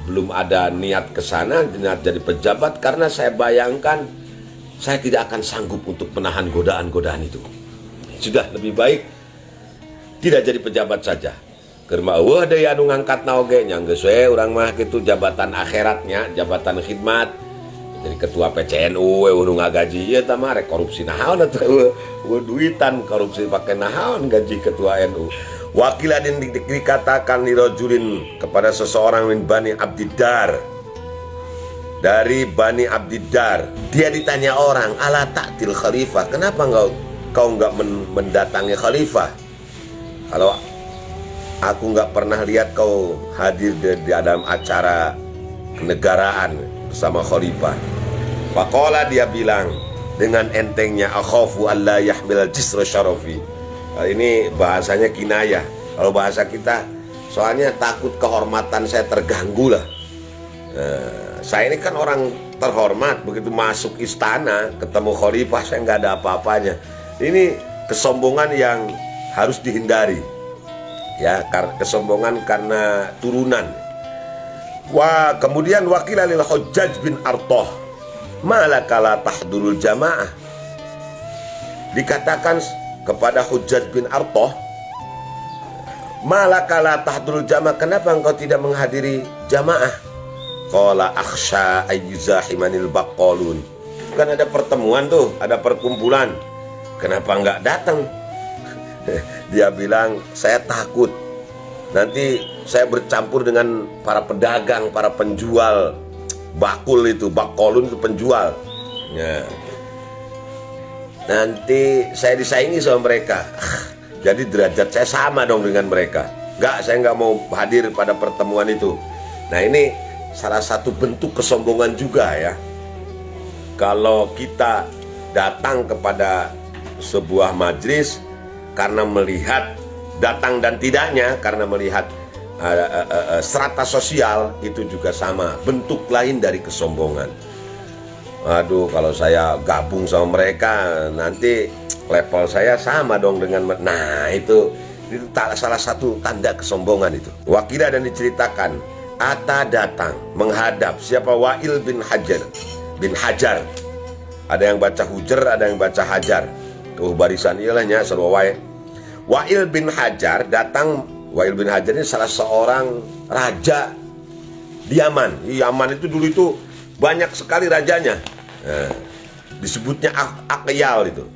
belum ada niat ke sana, niat jadi pejabat, karena saya bayangkan saya tidak akan sanggup untuk menahan godaan-godaan itu. Sudah lebih baik tidak jadi pejabat saja. Karena wah daya anu ngangkat naoge nyanggeus we urang mah kitu jabatan akhiratnya, jabatan khidmat. Jadi ketua PCNU we nu ngagaji ieu tah mah rek korupsi naon atuh duitan korupsi pakai naon gaji ketua NU. Wakilan yang dikatakan lirojulin kepada seseorang min Bani Abdiddar, dari Bani Abdiddar. Dia ditanya orang, ala ta'til khalifah, kenapa kau nggak mendatangi khalifah? Kalau aku nggak pernah lihat kau hadir di dalam acara kenegaraan bersama khalifah. Faqala, dia bilang dengan entengnya, akhafu alla yahmil jisra syarafi. Ini bahasanya kinayah. Kalau bahasa kita, soalnya takut kehormatan saya terganggu lah. Saya ini kan orang terhormat, begitu masuk istana ketemu khalifah saya nggak ada apa-apanya. Ini kesombongan yang harus dihindari. Ya, kesombongan karena turunan. Kemudian wakil lil Hujjaj bin Artoh, malaka la tahdurul jamaah. Dikatakan kepada Hujjaj bin Artoh, malaka la tahdurul jamaah, kenapa engkau tidak menghadiri jamaah? Qala akhsha ayyuzahimanil baqalun. Kan ada pertemuan tuh, ada perkumpulan, kenapa enggak datang? Dia bilang, saya takut nanti saya bercampur dengan para pedagang, para penjual bakul itu, bakolun itu penjual ya. Nanti saya disaingi sama mereka. Jadi derajat saya sama dong dengan mereka. Saya nggak mau hadir pada pertemuan itu. Nah, ini salah satu bentuk kesombongan juga ya. Kalau kita datang kepada sebuah majelis karena melihat datang dan tidaknya, karena melihat strata sosial, itu juga sama, bentuk lain dari kesombongan. Aduh, kalau saya gabung sama mereka nanti level saya sama dong dengan, nah itu salah satu tanda kesombongan itu. Wakilah dan diceritakan, Atta datang menghadap siapa? Wa'il bin Hajar. Ada yang baca Hujar, ada yang baca Hajar. Tuh barisan ilahnya seruai. Wa'il bin Hajar datang. Wa'il bin Hajar ini salah seorang raja di Yaman. Yaman itu dulu itu banyak sekali rajanya. Nah, disebutnya Aqyal itu.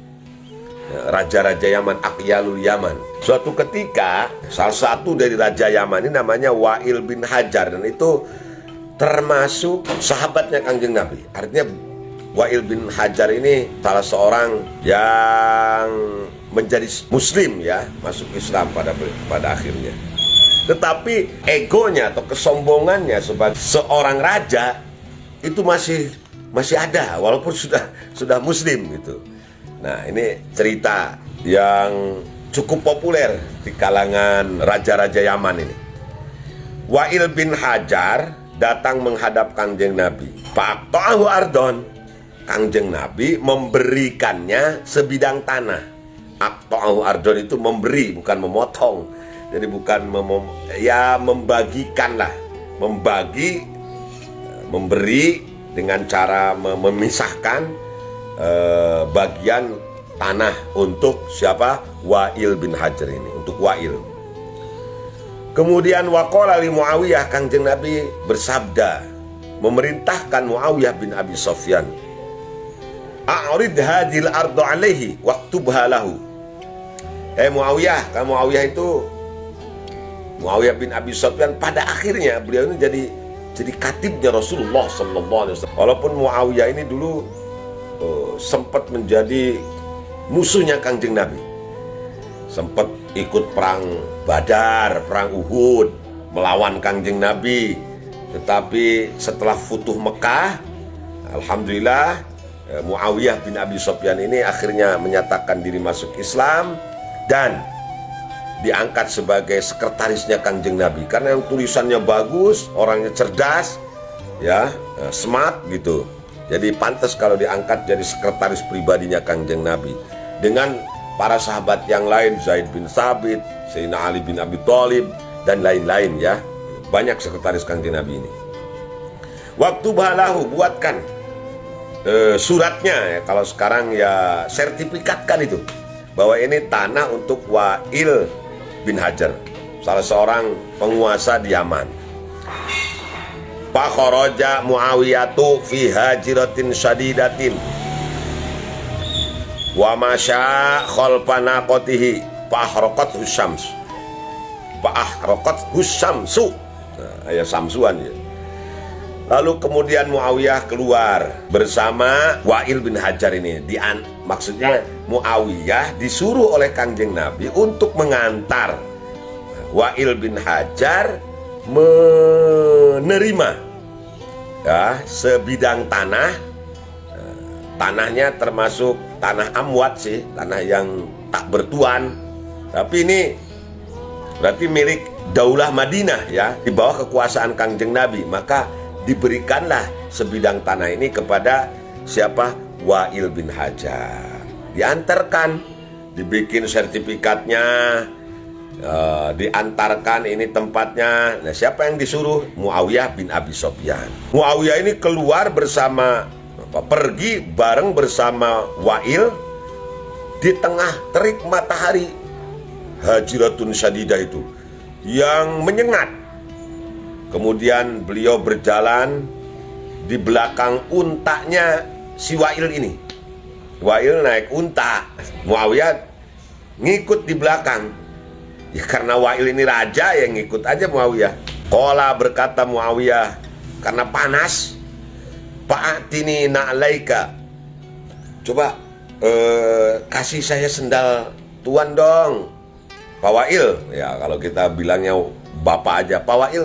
Raja-raja Yaman, Aqyalul Yaman. Suatu ketika salah satu dari raja Yaman ini namanya Wa'il bin Hajar, dan itu termasuk sahabatnya Kangjeng Nabi. Artinya Wa'il bin Hajar ini salah seorang yang menjadi muslim ya, masuk Islam pada akhirnya. Tetapi egonya atau kesombongannya sebagai seorang raja itu masih ada walaupun sudah muslim gitu. Nah, ini cerita yang cukup populer di kalangan raja-raja Yaman ini. Wa'il bin Hajar datang menghadap Kangjeng Nabi. Fa'aqta'ahu ardon. Kangjeng Nabi memberikannya sebidang tanah. Aqta'ahu ardon itu memberi, bukan memotong. Jadi bukan membagikan lah. Memberi dengan cara memisahkan bagian tanah untuk siapa? Wa'il bin Hajar ini, untuk Wa'il. Kemudian waqala li Muawiyah, Kangjeng Nabi bersabda, memerintahkan Muawiyah bin Abi Sufyan, a'rid hadhil ardu alaihi waktubha lahu. Muawiyah, kan Muawiyah itu Muawiyah bin Abi Sufyan, pada akhirnya beliau ini jadi katibnya Rasulullah sallallahu alaihi wasallam. Walaupun Muawiyah ini dulu sempat menjadi musuhnya Kangjeng Nabi. Sempat ikut perang Badar, perang Uhud, melawan Kangjeng Nabi. Tetapi setelah Futuh Mekah, alhamdulillah Muawiyah bin Abi Sufyan ini akhirnya menyatakan diri masuk Islam dan diangkat sebagai sekretarisnya Kangjeng Nabi, karena yang tulisannya bagus, orangnya cerdas, ya, smart gitu. Jadi pantas kalau diangkat jadi sekretaris pribadinya Kangjeng Nabi. Dengan para sahabat yang lain, Zaid bin Thabit, Sayyidina Ali bin Abi Thalib, dan lain-lain ya. Banyak sekretaris Kangjeng Nabi ini. Waktu balahu, buatkan suratnya ya, kalau sekarang ya sertifikatkan itu, bahwa ini tanah untuk Wa'il bin Hajar, salah seorang penguasa di Yaman. Fakharaja Muawiyatu fi hajiratin syadidatin wa masya khalfa naqatihi fahraqat husyams. Fahraqat husyamsu. Nah, ayat samsuan ya. Lalu kemudian Muawiyah keluar bersama Wa'il bin Hajar ini. Maksudnya Muawiyah disuruh oleh Kangjeng Nabi untuk mengantar Wa'il bin Hajar menerima ya sebidang tanah. Tanahnya termasuk tanah amwat sih, tanah yang tak bertuan. Tapi ini berarti milik Daulah Madinah ya, di bawah kekuasaan Kangjeng Nabi. Maka diberikanlah sebidang tanah ini kepada siapa? Wa'il bin Hajar. Diantarkan dibikin sertifikatnya, diantarkan ini tempatnya. Nah, siapa yang disuruh? Muawiyah bin Abi Sufyan. Muawiyah ini keluar bersama, pergi bareng bersama Wa'il di tengah terik matahari hajiratun syadidah itu yang menyengat. Kemudian beliau berjalan di belakang untanya si Wa'il ini. Wa'il naik unta, Muawiyah ngikut di belakang. Ya karena Wa'il ini raja, yang ngikut aja Muawiyah. Qala berkata Muawiyah karena panas, fa'atini na'laika. Coba kasih saya sendal tuan dong, Pak Wa'il. Ya kalau kita bilangnya bapak aja, Pak Wa'il,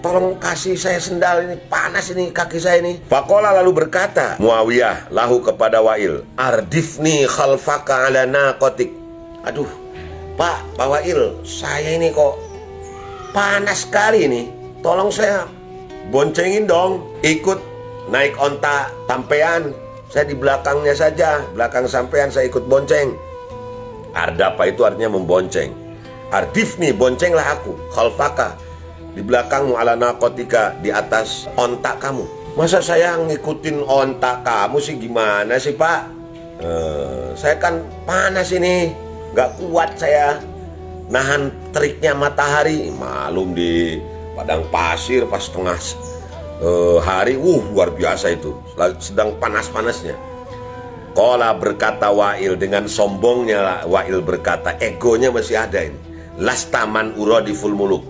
tolong kasih saya sendal ini, panas ini kaki saya ini. Faqala lalu berkata Muawiyah lahu kepada Wa'il, ardifni khalfaka ala naqatik. Aduh Pak Wa'il, saya ini kok panas sekali nih, tolong saya boncengin dong, ikut naik onta sampean, saya di belakangnya saja, belakang sampean saya ikut bonceng. Ardapa itu artinya membonceng. Ardifni, boncenglah aku, khalfaka, di belakangmu, ala naqatika, di atas onta kamu. Masa saya ngikutin onta kamu sih, gimana sih Pak? Saya kan panas ini, gak kuat saya nahan teriknya matahari. Malum di padang pasir pas tengah hari, luar biasa itu, sedang panas-panasnya. Qala berkata Wa'il, dengan sombongnya Wa'il berkata, egonya masih ada ini, lastaman uradiful muluk.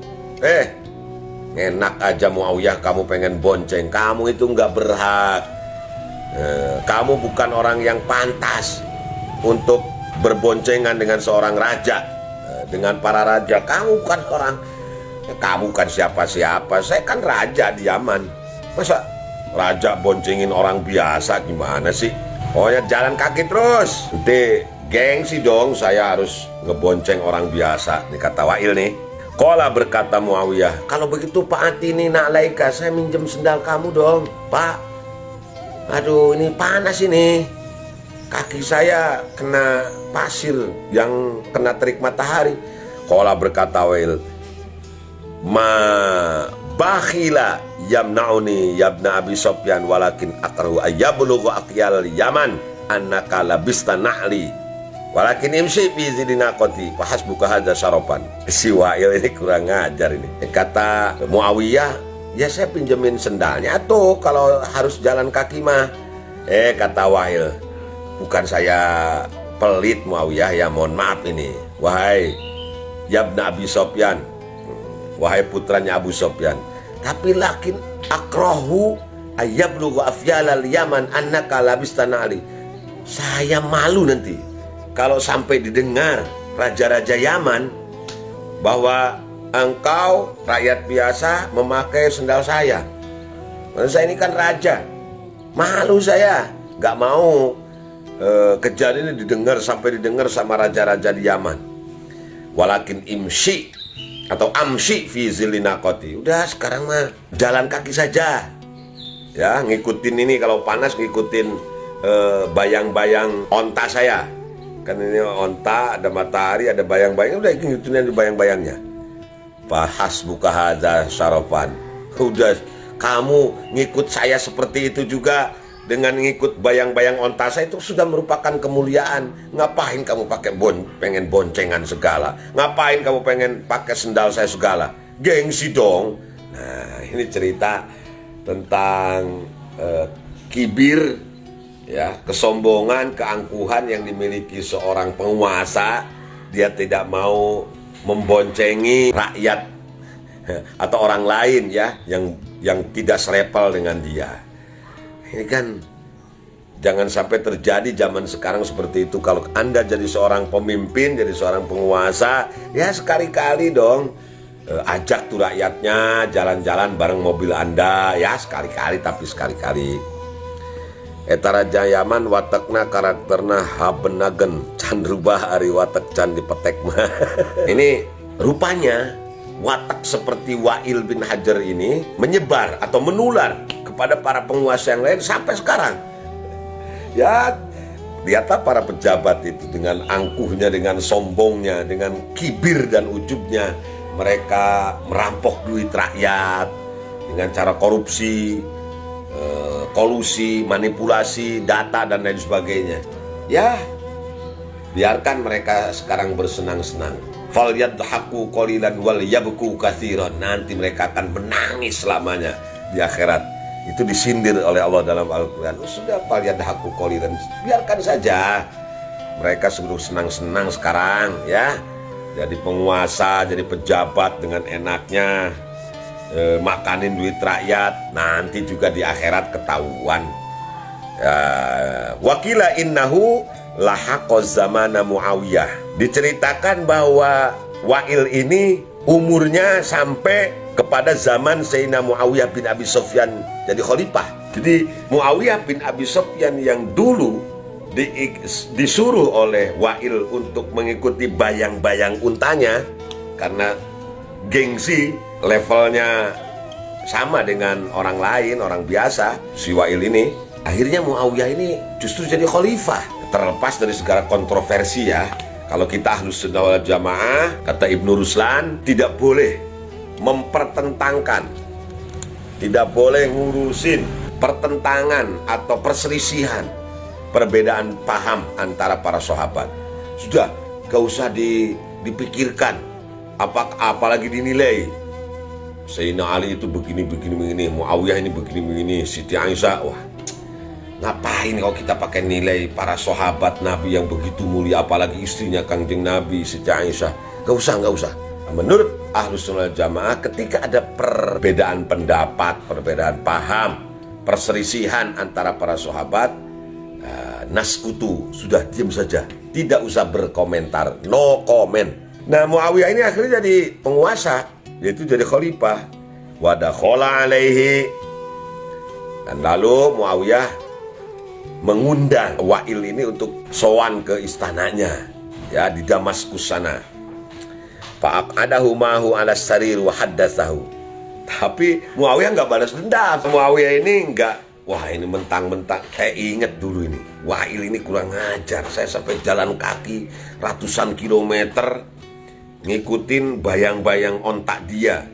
Enak aja Muawiyah kamu pengen bonceng, kamu itu nggak berhak. Kamu bukan orang yang pantas untuk berboncengan dengan seorang raja, dengan para raja. Kamu bukan orang, kamu kan siapa-siapa. Saya kan raja di Yaman. Masa raja boncengin orang biasa, gimana sih? Oh ya, jalan kaki terus. Nanti gengsi dong, saya harus ngebonceng orang biasa. Nih kata Wa'il nih. Qala berkata Muawiyah, kalau begitu Pak Atini na'laika, saya minjem sendal kamu dong Pak. Aduh ini panas ini, kaki saya kena pasir yang kena terik matahari. Qala berkata Wa'il, ma bakhila yamna'uni yabna Abi Sufyan walakin akrahu ayyabulughu aqyal Yaman annaka labista na'li walakin imsi fi zidinaqati fahasbuka hadza syarapan. Si Wa'il ini kurang ngajar ini. Kata Muawiyah, ya saya pinjemin sendalnya tuh kalau harus jalan kaki mah. Kata Wa'il, bukan saya pelit Muawiyah, ya mohon maaf ini, wahai yabna Abi Sufyan, wahai putranya Abu Sufyan, tapi lakin akrahu ayyablughu afyalal Yaman annaka labista na'li. Saya malu nanti kalau sampai didengar raja-raja Yaman bahwa engkau rakyat biasa memakai sendal saya. Saya ini kan raja, malu saya, nggak mau kejadian ini sampai didengar sama raja-raja di Yaman. Walakin imshi atau amshi fi zilinaqati. Udah sekarang mah jalan kaki saja. Ya, ngikutin ini kalau panas, ngikutin bayang-bayang onta saya. Kan ini onta, ada matahari, ada bayang-bayang, udah ngikutin ada bayang-bayangnya. Fahasbuka hadza syarafan. Udah kamu ngikut saya seperti itu juga, dengan ngikut bayang-bayang onta saya, itu sudah merupakan kemuliaan. Ngapain kamu pengen boncengan segala? Ngapain kamu pengen pakai sendal saya segala? Gengsi dong. Nah, ini cerita tentang kibir, ya, kesombongan, keangkuhan yang dimiliki seorang penguasa. Dia tidak mau memboncengi rakyat atau orang lain, ya, yang tidak selevel dengan dia. Ini kan jangan sampai terjadi zaman sekarang seperti itu. Kalau Anda jadi seorang pemimpin, jadi seorang penguasa, ya sekali-kali dong ajak tuh rakyatnya jalan-jalan bareng mobil Anda, ya sekali-kali, tapi sekali-kali. Eta raja Yaman watakna karakterna habenagen can rubah ari watak can dipetek mah. Ini rupanya watak seperti Wa'il bin Hajar ini menyebar atau menular kepada para penguasa yang lain sampai sekarang. Ya, Lihatlah para pejabat itu dengan angkuhnya, dengan sombongnya, dengan kibir dan ujubnya. Mereka merampok duit rakyat dengan cara korupsi, kolusi, manipulasi data dan lain sebagainya. Ya, biarkan mereka sekarang bersenang-senang. Falyadhaku qalilan wal yabku katsiran. Nanti mereka akan menangis selamanya di akhirat. Itu disindir oleh Allah dalam Al-Quran. Sudah, falyadhaku qalilan, biarkan saja. Mereka sudah senang-senang sekarang ya. Jadi penguasa, jadi pejabat dengan enaknya, makanin duit rakyat. Nanti juga di akhirat ketahuan. Wakila innahu lahaqoz zamana Muawiyah. Diceritakan bahwa Wa'il ini umurnya sampai kepada zaman Sayyidina Muawiyah bin Abi Sufyan jadi khalifah. Jadi Muawiyah bin Abi Sufyan yang dulu disuruh oleh Wa'il untuk mengikuti bayang-bayang untanya karena gengsi, levelnya sama dengan orang lain, orang biasa, si Wa'il ini. Akhirnya Muawiyah ini justru jadi khalifah. Terlepas dari segala kontroversi ya, kalau kita Ahlus Sunnah wal Jamaah, kata Ibnu Ruslan, tidak boleh mempertentangkan, tidak boleh ngurusin pertentangan atau perselisihan, perbedaan paham antara para sahabat. Sudah, gak usah dipikirkan, apalagi dinilai. Sayyidina Ali itu begini, Muawiyah ini begini, Siti Aisyah, wah, ngapain kalau kita pakai nilai para sahabat Nabi yang begitu mulia, apalagi istrinya Kangjeng Nabi, Siti Aisyah. Gak usah. Menurut Ahlus Sunnah Jamaah, ketika ada perbedaan pendapat, perbedaan paham, perselisihan antara para sahabat, naskutu, sudah diam saja, tidak usah berkomentar, no comment. Nah, Muawiyah ini akhirnya jadi penguasa, yaitu jadi khalifah. Wadakhala alaihi, dan lalu Muawiyah mengundang Wa'il ini untuk sowan ke istananya ya di Damaskus sana. Fa'aqadahu mahu ala sarir wa haddatsahu. Tapi Muawiyah nggak balas dendam. Muawiyah ini nggak, wah ini mentang-mentang, saya ingat dulu ini, Wa'il ini kurang ajar. Saya sampai jalan kaki ratusan kilometer ngikutin bayang-bayang ontak dia,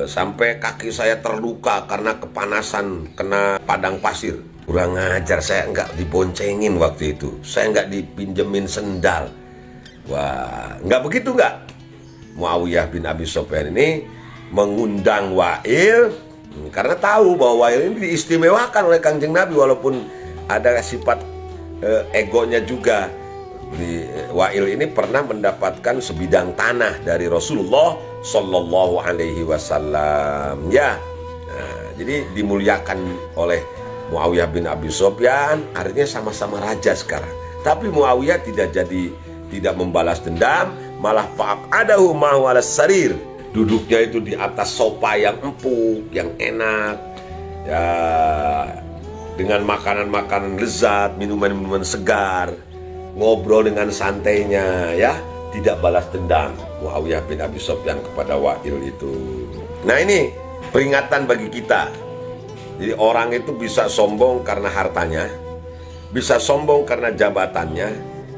sampai kaki saya terluka karena kepanasan kena padang pasir. Kurang ajar, saya nggak diboncengin waktu itu, saya nggak dipinjemin sendal. Wah, nggak begitu nggak? Muawiyah bin Abi Sufyan ini mengundang Wa'il karena tahu bahwa Wa'il ini diistimewakan oleh Kangjeng Nabi, walaupun ada sifat egonya juga. Wa'il ini pernah mendapatkan sebidang tanah dari Rasulullah Sallallahu Alaihi Wasallam ya. Nah, jadi dimuliakan oleh Muawiyah bin Abi Sufyan, artinya sama-sama raja sekarang. Tapi Muawiyah tidak membalas dendam, malah fa'aqadahu ma'hu 'ala sarir. Duduknya itu di atas sofa yang empuk, yang enak. Ya, dengan makanan-makanan lezat, minuman-minuman segar, ngobrol dengan santainya ya, tidak balas dendam Muawiyah bin Abi Sufyan kepada Wa'il itu. Nah, ini peringatan bagi kita. Jadi orang itu bisa sombong karena hartanya, bisa sombong karena jabatannya,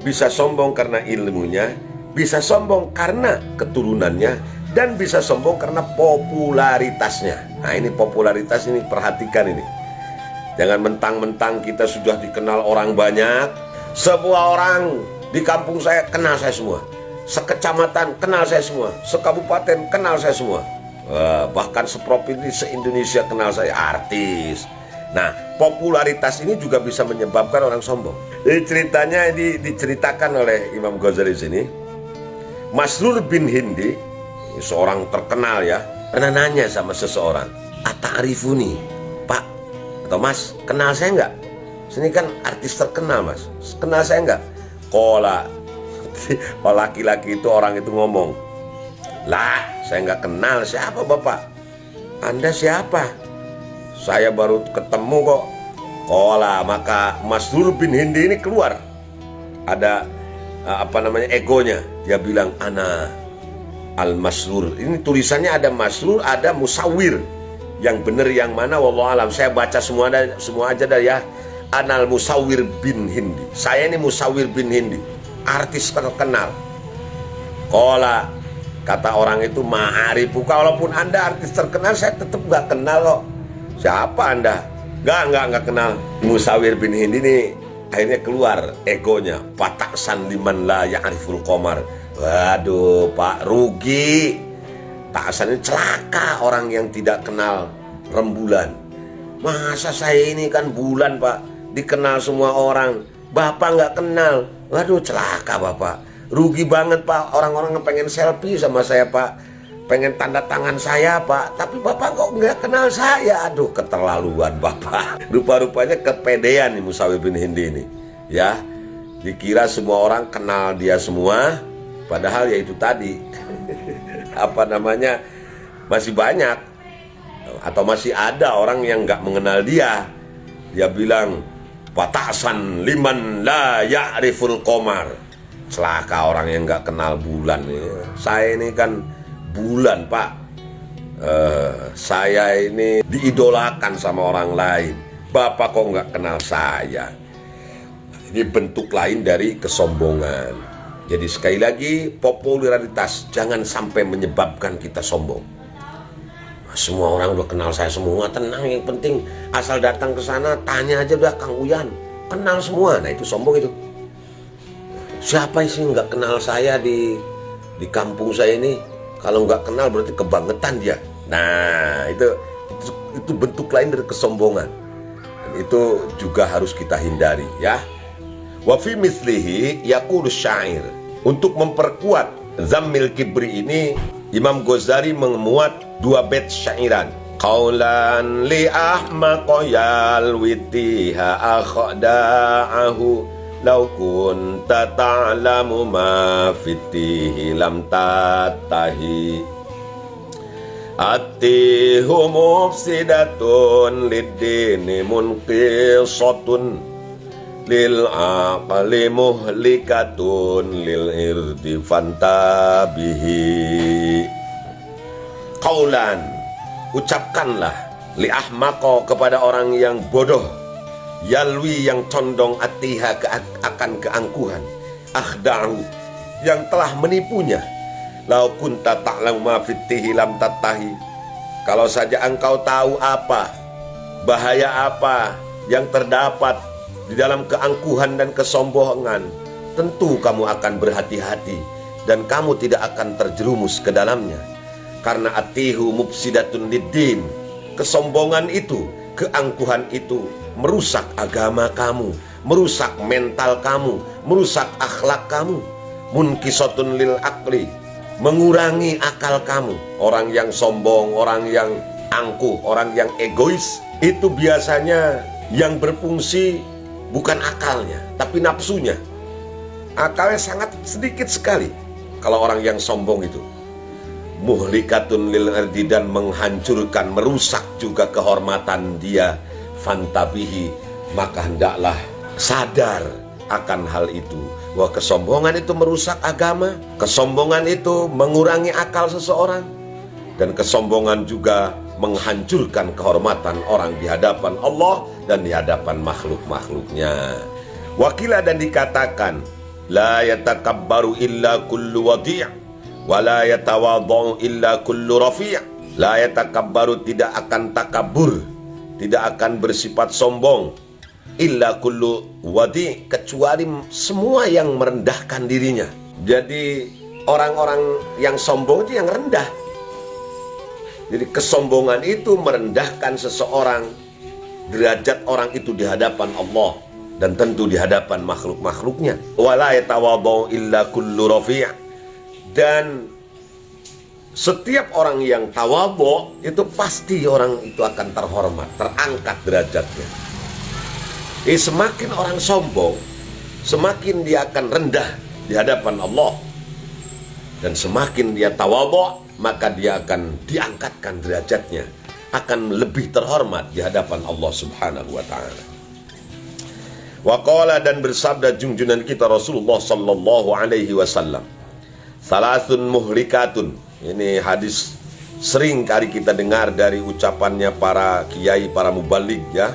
bisa sombong karena ilmunya, bisa sombong karena keturunannya, dan bisa sombong karena popularitasnya. Nah, ini popularitas ini, perhatikan ini. Jangan mentang-mentang kita sudah dikenal orang banyak. Semua orang di kampung saya kenal saya semua, sekecamatan kenal saya semua, sekabupaten kenal saya semua. Bahkan seprovinsi se-Indonesia kenal saya, artis. Nah, popularitas ini juga bisa menyebabkan orang sombong. Jadi ceritanya ini diceritakan oleh Imam Ghazali sini. Masrur bin Hindi, seorang terkenal ya, pernah nanya sama seseorang, "Ata'rifuni, Pak atau Mas, kenal saya enggak? Sini kan artis terkenal, Mas. Kenal saya enggak?" Kola, laki-laki itu, orang itu ngomong, "Lah, saya nggak kenal. Siapa Bapak? Anda siapa? Saya baru ketemu kok." Kola, maka Masrur bin Hindi ini keluar. Ada egonya. Dia bilang, "Ana al-Masrur." Ini tulisannya ada Masrur, ada Musawir. Yang benar yang mana wallahu alam. Saya baca semua aja dah ya. anal Musawwir bin Hindi. Saya ini Musawwir bin Hindi, artis terkenal. Qala, kata orang itu, ma'arifu, walaupun Anda artis terkenal, saya tetap gak kenal kok. Siapa Anda? Gak kenal. Musawwir bin Hindi ini akhirnya keluar egonya. Pataksan liman la ya'riful qamar. Waduh Pak, rugi. Taksan ini celaka orang yang tidak kenal rembulan. Masa saya ini kan bulan Pak, dikenal semua orang, Bapak nggak kenal. Waduh celaka Bapak, rugi banget Pak. Orang-orang yang pengen selfie sama saya Pak, pengen tanda tangan saya Pak, tapi Bapak kok nggak kenal saya. Aduh keterlaluan Bapak. Rupa-rupanya kepedean nih Musawwir bin Hindi ini, ya. Dikira semua orang kenal dia semua, padahal ya itu tadi apa namanya, masih banyak atau masih ada orang yang nggak mengenal dia. Dia bilang pataksan liman la ya'riful qamar. Celaka orang yang nggak kenal bulan. Saya ini kan bulan Pak. Saya ini diidolakan sama orang lain. Bapak kok nggak kenal saya? Ini bentuk lain dari kesombongan. Jadi sekali lagi, popularitas jangan sampai menyebabkan kita sombong. Semua orang udah kenal saya semua, tenang, yang penting asal datang ke sana tanya aja udah Kang Uyan, kenal semua. Nah itu sombong itu. Siapa sih nggak kenal saya di kampung saya ini? Kalau nggak kenal berarti kebangetan dia. Nah itu bentuk lain dari kesombongan. Dan itu juga harus kita hindari ya. Wa fi mislihi yaqulu syair. Untuk memperkuat zammil kibri ini, Imam Ghazali memuat 2 bait syairan. Qaulan li ahmaqa yalwitiha akhda'ahu law kunta ta'lamu ma fitihi lam tatahi. Atihu mufsidatun lid-dini munqisatun lil aqli muhlikatun lil irdi fantabihi. Qaulan, ucapkanlah, li ahmaqa, kepada orang yang bodoh, yalwi, yang condong, atiha, akan keangkuhan, akhda'u, yang telah menipunya. Lau kunta ta'lamu ma fitihi lam tattahi. Kalau saja engkau tahu apa, bahaya apa yang terdapat di dalam keangkuhan dan kesombongan, tentu kamu akan berhati-hati dan kamu tidak akan terjerumus ke dalamnya. Karena atihu mufsidatun lid-din, kesombongan itu, keangkuhan itu merusak agama kamu, merusak mental kamu, merusak akhlak kamu. Munkisatun lil aqli, mengurangi akal kamu. Orang yang sombong, orang yang angkuh, orang yang egois, itu biasanya yang berfungsi bukan akalnya, tapi nafsunya. Akalnya sangat sedikit sekali. Kalau orang yang sombong itu muhlikatun lil ardi, dan menghancurkan, merusak juga kehormatan dia. Fantabihi, maka hendaklah sadar akan hal itu. Wah, kesombongan itu merusak agama, kesombongan itu mengurangi akal seseorang, dan kesombongan juga menghancurkan kehormatan orang di hadapan Allah dan di hadapan makhluk-makhluknya. Wakilah, dan dikatakan, la yatakabbaru illa kullu wadi' wa la yatawadhu illa kullu rafi'. La yatakabbaru, tidak akan takabur, tidak akan bersifat sombong, illa kullu wadi', kecuali semua yang merendahkan dirinya. Jadi orang-orang yang sombong itu yang rendah. Jadi kesombongan itu merendahkan seseorang, derajat orang itu di hadapan Allah dan tentu di hadapan makhluk-makhluknya. Wala yatawadhu illa kullu rafi', dan setiap orang yang tawadhu itu pasti orang itu akan terhormat, terangkat derajatnya. Semakin orang sombong, semakin dia akan rendah di hadapan Allah, dan semakin dia tawadhu, maka dia akan diangkatkan derajatnya, akan lebih terhormat di hadapan Allah Subhanahu wa ta'ala. Wa qala, dan bersabda junjungan kita Rasulullah sallallahu alaihi wasallam, salasun muhlikatun. Ini hadis sering kali kita dengar dari ucapannya para kiai, para mubaligh ya.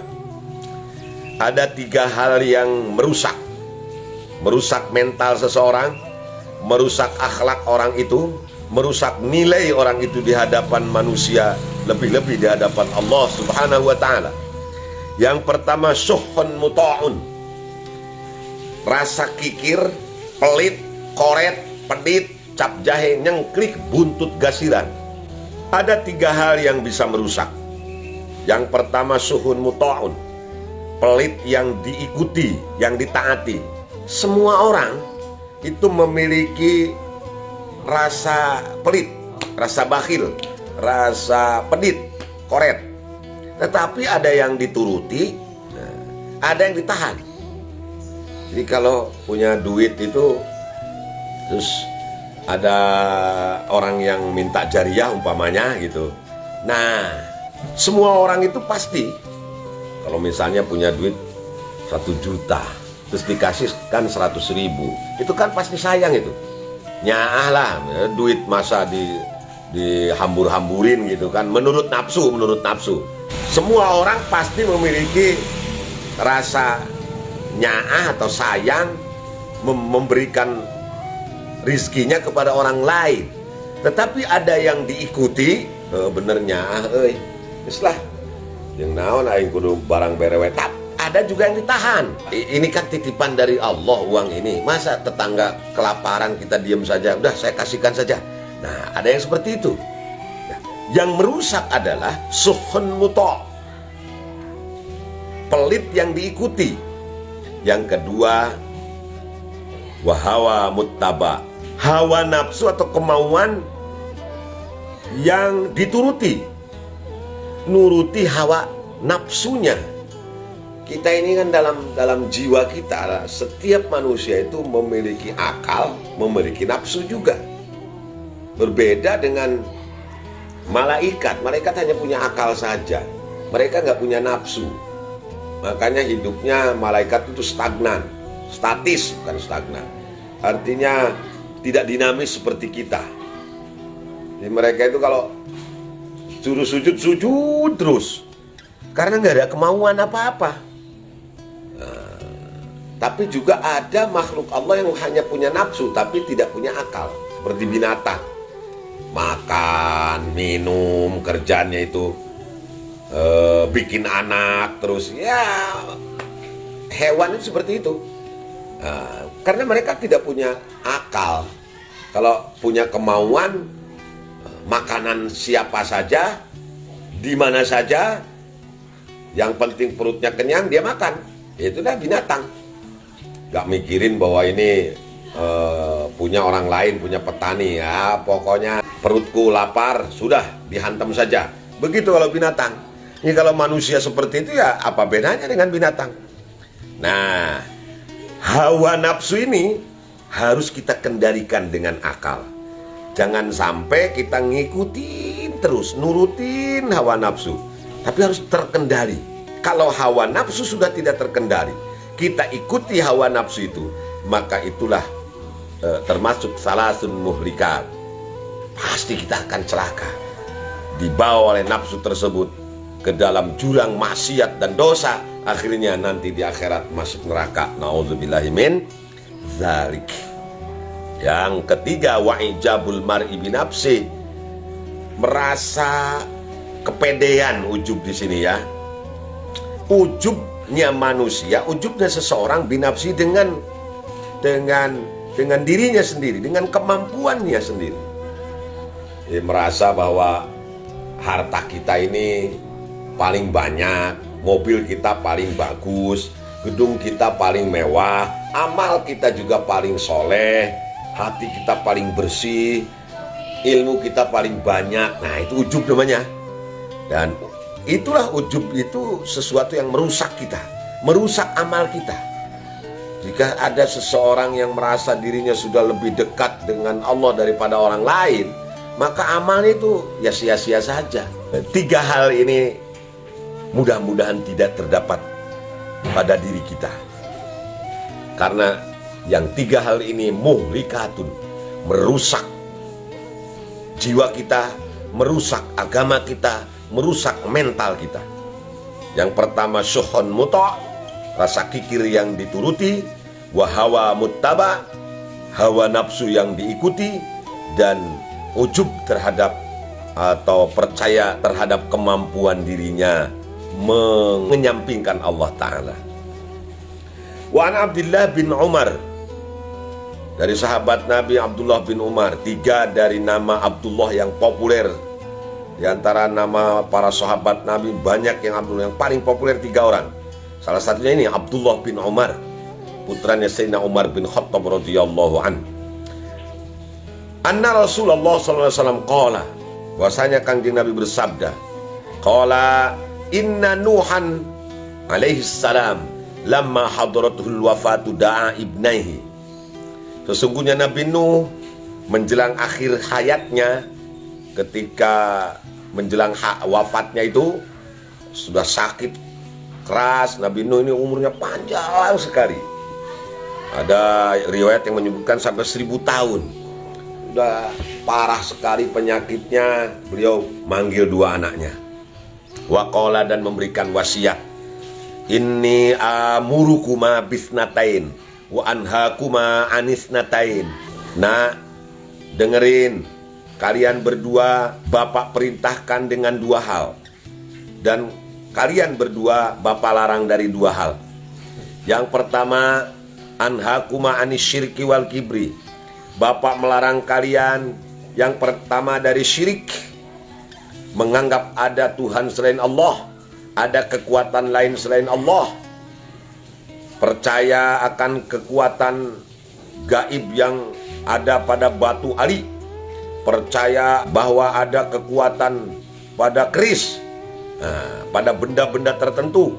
ada 3 hal yang merusak mental seseorang, merusak akhlak orang itu, merusak nilai orang itu di hadapan manusia, lebih-lebih di hadapan Allah Subhanahu wa ta'ala. Yang pertama, syuhun muta'un, rasa kikir, pelit, koret, pedit, cap jahe, nyengklik, buntut gasiran. Ada 3 hal yang bisa merusak. Yang pertama, syuhun muta'un, pelit yang diikuti, yang ditaati. Semua orang itu memiliki rasa pelit, rasa bakhil, rasa pedit, koret. Tetapi ada yang dituruti, ada yang ditahan. Jadi kalau punya duit itu, terus ada orang yang minta jariah umpamanya gitu. Nah, semua orang itu pasti, kalau misalnya punya duit 1 juta, terus dikasihkan 100.000, itu kan pasti sayang itu. Nyaah lah, duit masa dihambur-hamburin gitu kan, menurut nafsu. Semua orang pasti memiliki rasa nyaah atau sayang, memberikan rizkinya kepada orang lain. Tetapi ada yang diikuti, bener nyaah islah yang naon aing kudu barang berewe. Ada juga yang ditahan. Ini kan titipan dari Allah uang ini. Masa tetangga kelaparan kita diam saja, udah saya kasihkan saja. Nah, ada yang seperti itu. Yang merusak adalah suhun muta', pelit yang diikuti. Yang kedua, wahawa muttaba', hawa nafsu atau kemauan yang dituruti, nuruti hawa nafsunya. Kita ini kan dalam jiwa kita, setiap manusia itu memiliki akal, memiliki nafsu juga. Berbeda dengan malaikat. Malaikat hanya punya akal saja, mereka nggak punya nafsu. Makanya hidupnya malaikat itu stagnan, statis, bukan stagnan. Artinya tidak dinamis seperti kita. Jadi mereka itu kalau suruh sujud, sujud terus, karena nggak ada kemauan apa-apa. Tapi juga ada makhluk Allah yang hanya punya nafsu tapi tidak punya akal, seperti binatang. Makan, minum, kerjanya itu bikin anak terus. Ya, hewan itu seperti itu. Karena mereka tidak punya akal. Kalau punya kemauan, makanan siapa saja, di mana saja, yang penting perutnya kenyang, dia makan. Itulah binatang. Gak mikirin bahwa ini punya orang lain, punya petani. Ya pokoknya perutku lapar, sudah dihantam saja. Begitu kalau binatang. Ini kalau manusia seperti itu, ya apa bedanya dengan binatang? Nah, hawa nafsu ini harus kita kendalikan dengan akal. Jangan sampai kita ngikutin terus, nurutin hawa nafsu. Tapi harus terkendali. Kalau hawa nafsu sudah tidak terkendali, kita ikuti hawa nafsu itu, maka itulah termasuk salasun muhlikat. Pasti kita akan celaka, dibawa oleh nafsu tersebut ke dalam jurang maksiat dan dosa. Akhirnya nanti di akhirat masuk neraka. Nauzubillahi min dzalik. Yang ketiga, wa'ijabul mar'i binafsi, merasa kepedean, ujub di sini ya. Ujubnya manusia, ujubnya seseorang binafsi dengan dirinya sendiri, dengan kemampuannya sendiri. Dia merasa bahwa harta kita ini paling banyak, mobil kita paling bagus, gedung kita paling mewah, amal kita juga paling soleh, hati kita paling bersih, ilmu kita paling banyak. Nah, itu ujub namanya. Dan itulah ujub, itu sesuatu yang merusak kita, merusak amal kita. Jika ada seseorang yang merasa dirinya sudah lebih dekat dengan Allah daripada orang lain, maka amalnya itu ya sia-sia saja. 3 hal ini mudah-mudahan tidak terdapat pada diri kita. Karena yang 3 hal ini muhlikatun, merusak jiwa kita, merusak agama kita, merusak mental kita. Yang pertama syuhun muta', rasa kikir yang dituruti, wa hawa muttaba, hawa nafsu yang diikuti, dan ujub terhadap atau percaya terhadap kemampuan dirinya, menyampingkan Allah Ta'ala. Wa an Abdullah bin Umar, dari sahabat Nabi Abdullah bin Umar, 3 dari nama Abdullah yang populer. Di antara nama para sahabat Nabi banyak yang Abdullah, yang paling populer 3 orang. Salah satunya ini Abdullah bin Umar, putranya Sayyidina Umar bin Khattab radhiyallahu an. Anna Rasulullah sallallahu alaihi wasallam qala, bahwasanya Kangjeng Nabi bersabda, qala inna Nuhan alaihi salam lamma hadratul wafatu da'a ibnaihi. Sesungguhnya Nabi Nuh menjelang akhir hayatnya, ketika menjelang wafatnya itu sudah sakit keras. Nabi Nuh ini umurnya panjang sekali. Ada riwayat yang menyebutkan sampai 1000 tahun. Sudah parah sekali penyakitnya. Beliau manggil 2 anaknya, waqala, dan memberikan wasiat, inni amurukuma bisnatain wa anhakuma anisnatain. Nah, dengerin, kalian berdua Bapak perintahkan dengan 2 hal, dan kalian berdua Bapak larang dari 2 hal. Yang pertama, anhakuma anisyirki wal kibri. Bapak melarang kalian yang pertama dari syirik, menganggap ada Tuhan selain Allah, ada kekuatan lain selain Allah, percaya akan kekuatan gaib yang ada pada batu ali, percaya bahwa ada kekuatan pada keris, pada benda-benda tertentu.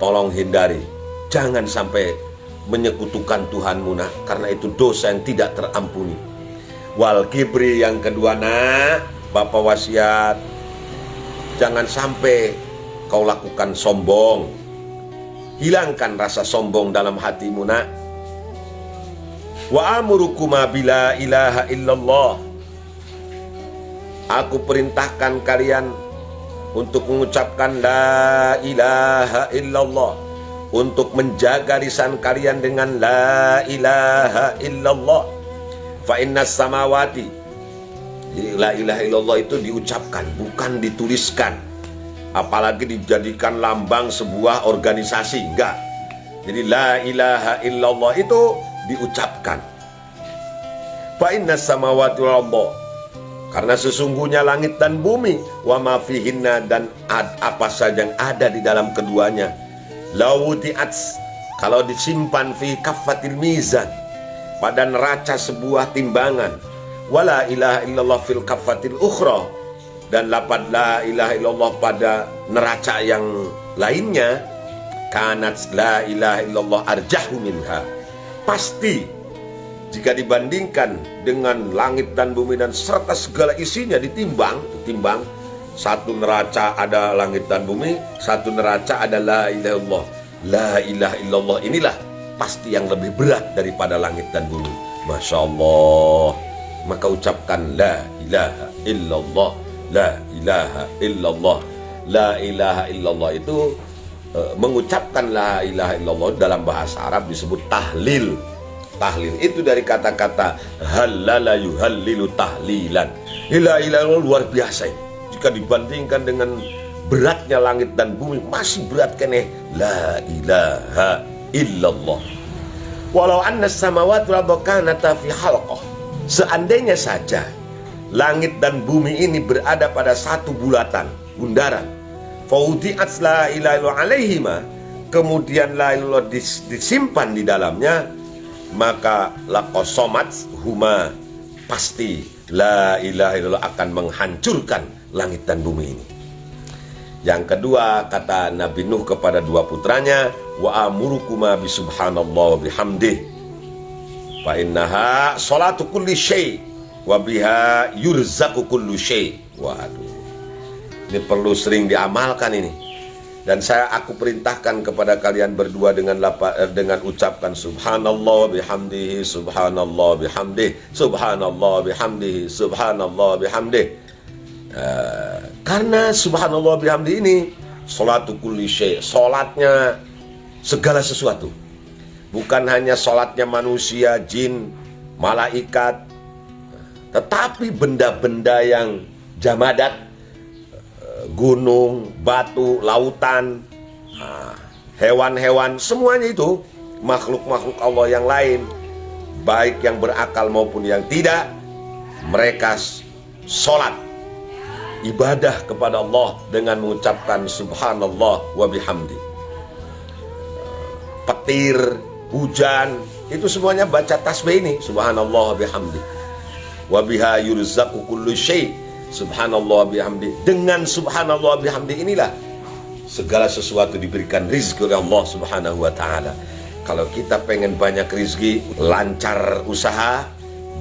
Tolong hindari, jangan sampai menyekutukan Tuhanmu, nak, karena itu dosa yang tidak terampuni. Wal kibri, yang kedua, nak, Bapak wasiat, jangan sampai kau lakukan sombong. Hilangkan rasa sombong dalam hatimu, nak. Wa amurukuma bila ilaha illallah. Aku perintahkan kalian untuk mengucapkan la ilaha illallah, untuk menjaga lisan kalian dengan la ilaha illallah. Fa innas samawati, jadi la ilaha illallah itu diucapkan, bukan dituliskan, apalagi dijadikan lambang sebuah organisasi, enggak. Jadi la ilaha illallah itu diucapkan. Fa innas samawati wal arda, karena sesungguhnya langit dan bumi, wa ma fihinna, dan apa saja yang ada di dalam keduanya, lawuti'at, kalau disimpan fi kaffatil mizan, pada neraca sebuah timbangan, wala ilaha illallah fil kaffatil ukhra, dan lapad la ilaha illallah pada neraca yang lainnya, kanat la ilaha illallah arjahu minha, pasti jika dibandingkan dengan langit dan bumi dan serta segala isinya ditimbang, satu neraca ada langit dan bumi, satu neraca ada la ilaha illallah. La ilaha illallah inilah pasti yang lebih berat daripada langit dan bumi. Masya Allah. Maka ucapkan la ilaha illallah, la ilaha illallah. La ilaha illallah itu mengucapkan la ilaha illallah dalam bahasa Arab disebut tahlil. Tahlil itu dari kata-kata halala yuhallilu tahlilan. La ilaha illallah luar biasa ini. Jika dibandingkan dengan beratnya langit dan bumi, masih berat keneh la ilaha illallah. Walau anna samawati wal arda kanata fi halqah, seandainya saja langit dan bumi ini berada pada satu bulatan, bundaran, faudi'at la ilaha illallah alaihima, kemudian la ilaha disimpan di dalamnya, maka laqasomat huma, pasti la ilaha illallah akan menghancurkan langit dan bumi ini. Yang kedua, kata Nabi Nuh kepada 2 putranya, wa amurukuma bi subhanallah wa bihamdih fa innaha salatu kulli syai wa biha yurzaqu kullu syai. Waduh, ini perlu sering diamalkan ini. Dan aku perintahkan kepada kalian berdua dengan ucapkan subhanallah bihamdihi, subhanallah bihamdihi, subhanallah bihamdihi, subhanallah bihamdihi. Karena subhanallah bihamdi ini salatu kulli syai, salatnya segala sesuatu. Bukan hanya sholatnya manusia, jin, malaikat, tetapi benda-benda yang jamadat, gunung, batu, lautan, hewan-hewan, semuanya itu makhluk-makhluk Allah yang lain, baik yang berakal maupun yang tidak, mereka sholat ibadah kepada Allah dengan mengucapkan subhanallah wa bihamdi. Petir, hujan, itu semuanya baca tasbih ini, subhanallah wa bihamdi. Wa biha yurzaqu kullu syai', subhanallah wa bihamdi. Dengan subhanallah wa bihamdi inilah segala sesuatu diberikan rizki oleh Allah Subhanahu wa ta'ala. Kalau kita pengen banyak rizki, lancar usaha,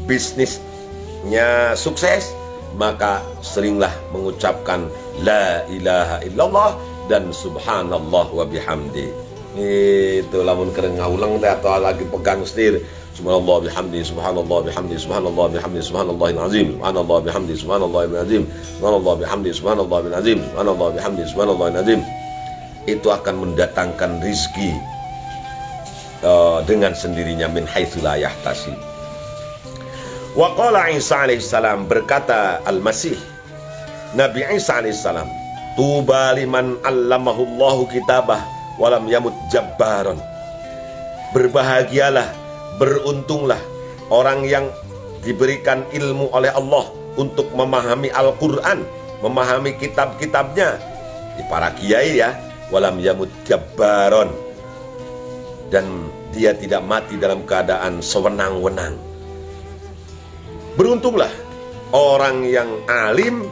bisnisnya sukses, maka seringlah mengucapkan la ilaha illallah dan subhanallah wa bihamdi. Itu lamun kereng ngaulang teh atau lagi pegang setir, subhanallah bihamdi, subhanallah bihamdi, subhanallah bihamdi, subhanallahil azim, subhanallah bihamdi, subhanallahil azim, subhanallah bihamdi, subhanallahil azim, subhanallah bihamdi, subhanallahil azim. Itu akan mendatangkan rizki dengan sendirinya, min haitsu la yahtasib. Wa qala Isa alaihissalam, berkata Al-Masih, Nabi Isa alaihissalam, tuba liman allamahullahu kitabah walam yamut jabbaron. Berbahagialah, beruntunglah orang yang diberikan ilmu oleh Allah untuk memahami Al-Quran, memahami kitab-kitabnya. Para kiai ya, walam yamut jabbaron, dan dia tidak mati dalam keadaan sewenang-wenang. Beruntunglah orang yang alim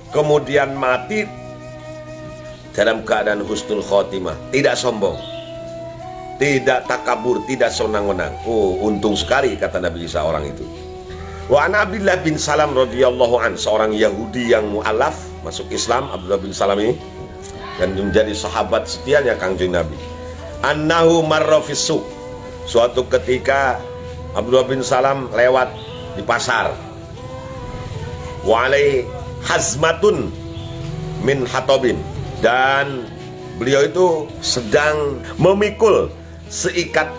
kemudian mati dalam keadaan husnul khotimah, tidak sombong, tidak takabur, tidak sewenang-wenang. Oh, untung sekali, kata Nabi Isa orang itu. Wa an Abdullah bin Salam radhiyallahu an, seorang Yahudi yang mu'alaf masuk Islam, Abdullah bin Salam ini, dan menjadi sahabat setianya Kangjeng Nabi. Annahu marra fis suq, suatu ketika Abdullah bin Salam lewat di pasar. Wa alai hazmatun min hatabin, dan beliau itu sedang memikul seikat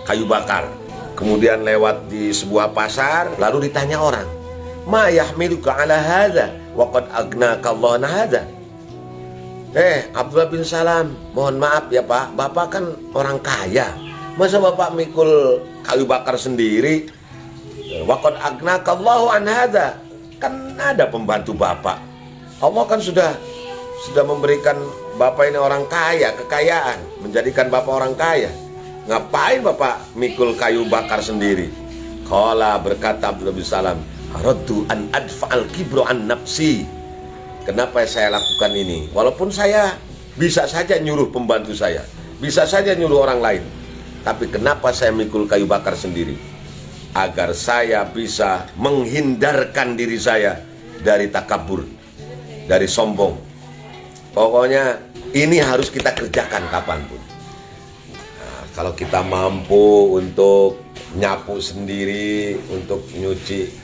kayu bakar. Kemudian lewat di sebuah pasar, lalu ditanya orang, ma yahmiluka ala hadza wa qad aghnaka Allah an hadza. Abdullah bin Salam, mohon maaf ya Pak, Bapak kan orang kaya, masa Bapak mikul kayu bakar sendiri? Wa qad aghnaka Allah an hadza, kan ada pembantu Bapak. Allah kan sudah memberikan Bapak ini orang kaya, kekayaan, menjadikan Bapak orang kaya. Ngapain Bapak mikul kayu bakar sendiri? Qala, berkata Abdullah bin Salam, aradtu an adfa'al kibru an nafsi. Kenapa saya lakukan ini? Walaupun saya bisa saja nyuruh pembantu saya, bisa saja nyuruh orang lain, tapi kenapa saya mikul kayu bakar sendiri? Agar saya bisa menghindarkan diri saya dari takabur, dari sombong. Pokoknya ini harus kita kerjakan kapanpun. Nah, kalau kita mampu untuk nyapu sendiri, untuk nyuci,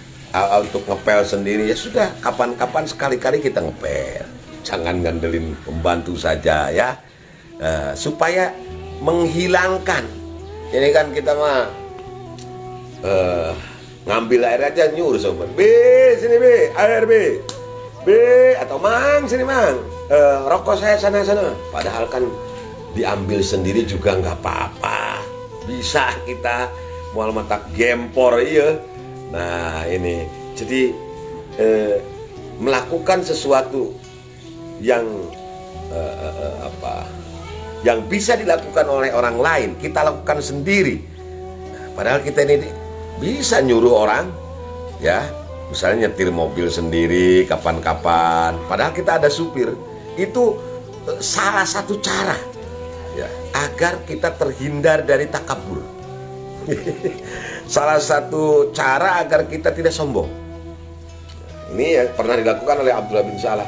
untuk ngepel sendiri, ya sudah, kapan-kapan sekali-kali kita ngepel. Jangan ngandelin pembantu saja ya, supaya menghilangkan. Ini kan kita mah ngambil air aja nyuruh sobat, B sini B, air B, atau Mang sini Mang, rokok saya sana. Padahal kan diambil sendiri juga nggak apa-apa, bisa kita mual mata gempor iya. Nah ini, jadi melakukan sesuatu yang yang bisa dilakukan oleh orang lain, kita lakukan sendiri. Nah, padahal kita ini bisa nyuruh orang, ya, misalnya nyetir mobil sendiri kapan-kapan, padahal kita ada supir. Itu salah satu cara, ya, agar kita terhindar dari takabur. Salah satu cara agar kita tidak sombong. Ini yang pernah dilakukan oleh Abdullah bin Salam.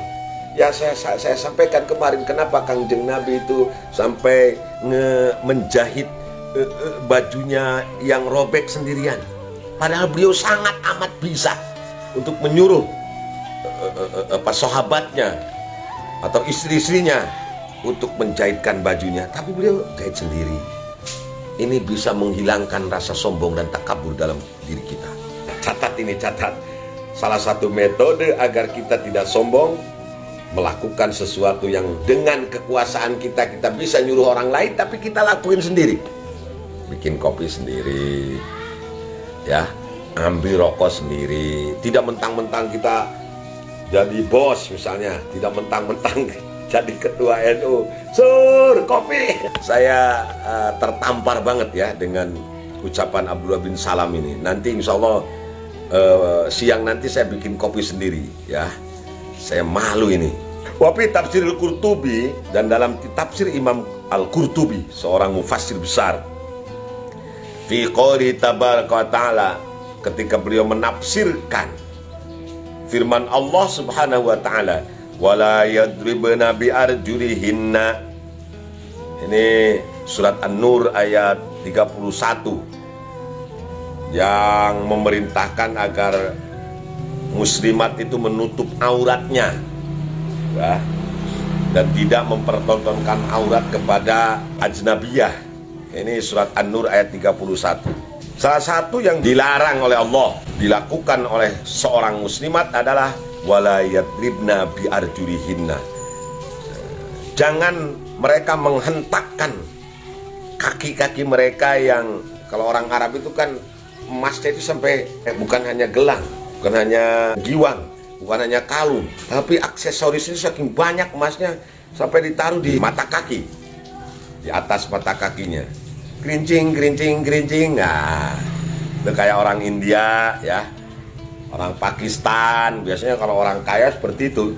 Ya saya sampaikan kemarin, kenapa Kangjeng Nabi itu sampai menjahit bajunya yang robek sendirian. Padahal beliau sangat amat bisa untuk menyuruh sahabatnya atau istri-istrinya untuk menjahitkan bajunya, tapi beliau jahit sendiri. Ini bisa menghilangkan rasa sombong dan takabur dalam diri kita. Catat ini, catat. Salah satu metode agar kita tidak sombong, melakukan sesuatu yang dengan kekuasaan kita bisa nyuruh orang lain, tapi kita lakuin sendiri. Bikin kopi sendiri, ya, ambil rokok sendiri. Tidak mentang-mentang kita jadi bos misalnya, tidak mentang-mentang jadi ketua NU, sur kopi. Saya tertampar banget ya dengan ucapan Abdullah bin Salam ini. Nanti insya Allah siang nanti saya bikin kopi sendiri ya. Saya malu ini. Wafi tafsir Al-Qurtubi, dan dalam tafsir Imam Al-Qurtubi, seorang mufassir besar, fi qouli tabaraka wa ta'ala, ketika beliau menafsirkan firman Allah Subhanahu wa ta'ala, wala yadribna bi arjulihinna. Ini surat An-Nur ayat 31 yang memerintahkan agar muslimat itu menutup auratnya ya, dan tidak mempertontonkan aurat kepada ajnabiyah. Ini surat An-Nur ayat 31. Salah satu yang dilarang oleh Allah dilakukan oleh seorang muslimat adalah wala yadribna bi arjulihinna. Jangan mereka menghentakkan kaki-kaki mereka yang, kalau orang Arab itu kan emasnya itu sampai bukan hanya gelang, bukan hanya giwang, bukan hanya kalung, tapi aksesoris itu saking banyak emasnya sampai ditaruh di mata kaki, di atas mata kakinya. Gerincing, gerincing, gerincing. Nah, itu kayak orang India ya, orang Pakistan, biasanya kalau orang kaya seperti itu.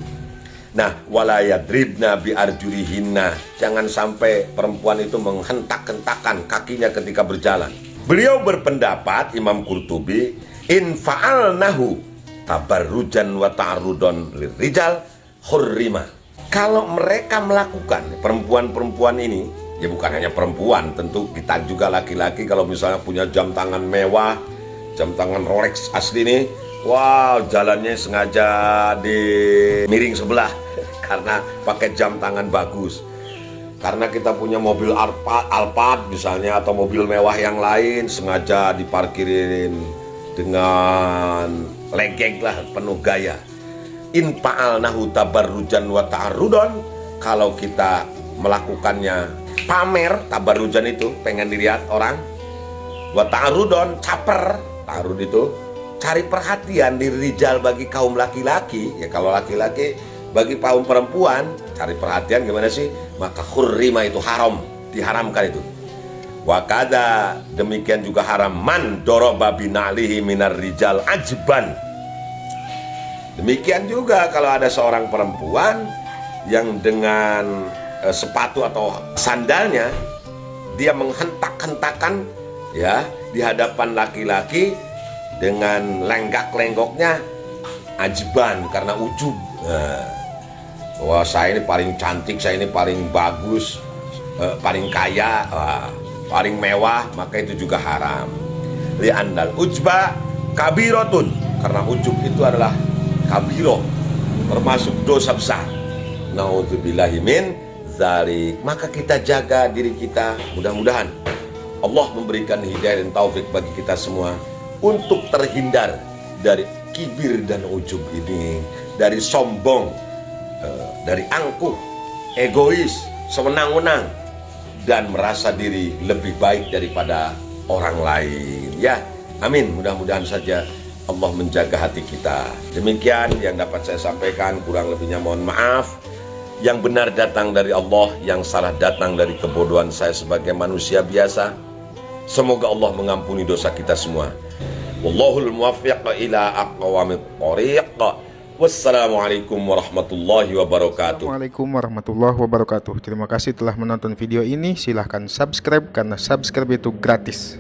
Nah, wala yadribna bi arjulihinna. Jangan sampai perempuan itu menghentak-hentakan kakinya ketika berjalan. Beliau berpendapat, Imam Qurtubi, in fa'alnahu tabarrujan wa ta'arudon lirijal hurrima. Kalau mereka melakukan, perempuan-perempuan ini, ya bukan hanya perempuan, tentu kita juga laki-laki, kalau misalnya punya jam tangan mewah, jam tangan Rolex asli nih, wow, jalannya sengaja di miring sebelah karena pakai jam tangan bagus. Karena kita punya mobil Alphard misalnya, atau mobil mewah yang lain, sengaja diparkirin dengan legeng lah, penuh gaya. In fa'alnahu tabarrujan wa ta'arudon. Kalau kita melakukannya pamer, tabarrujan itu pengen dilihat orang, wa ta'arudon, caper, ta'arud itu cari perhatian di rijal, bagi kaum laki-laki. Ya kalau laki-laki, bagi kaum perempuan cari perhatian gimana sih? Maka hurrima itu haram, diharamkan itu. Wakada, demikian juga haram man doroba binalihi minar rijal ajban. Demikian juga kalau ada seorang perempuan yang dengan sepatu atau sandalnya dia menghentak-hentakan ya di hadapan laki-laki dengan lenggak-lenggoknya, ajban, karena ujub. Wah, saya ini paling cantik, saya ini paling bagus, paling kaya, paling mewah, maka itu juga haram. Li'annal ujba kabirotun, karena ujub itu adalah kabiro, termasuk dosa besar. Na'udzubillahi min dzalik. Maka kita jaga diri kita. Mudah-mudahan Allah memberikan hidayah dan taufik bagi kita semua untuk terhindar dari kibir dan ujub ini, dari sombong, dari angkuh, egois, sewenang-wenang, dan merasa diri lebih baik daripada orang lain. Ya, amin. Mudah-mudahan saja Allah menjaga hati kita. Demikian yang dapat saya sampaikan, kurang lebihnya mohon maaf. Yang benar datang dari Allah, yang salah datang dari kebodohan saya sebagai manusia biasa. Semoga Allah mengampuni dosa kita semua. Wallahul muwaffiq ila aqwamit thoriq. Wassalamualaikum warahmatullahi wabarakatuh. Waalaikumsalam warahmatullahi wabarakatuh. Terima kasih telah menonton video ini. Silahkan subscribe karena subscribe itu gratis.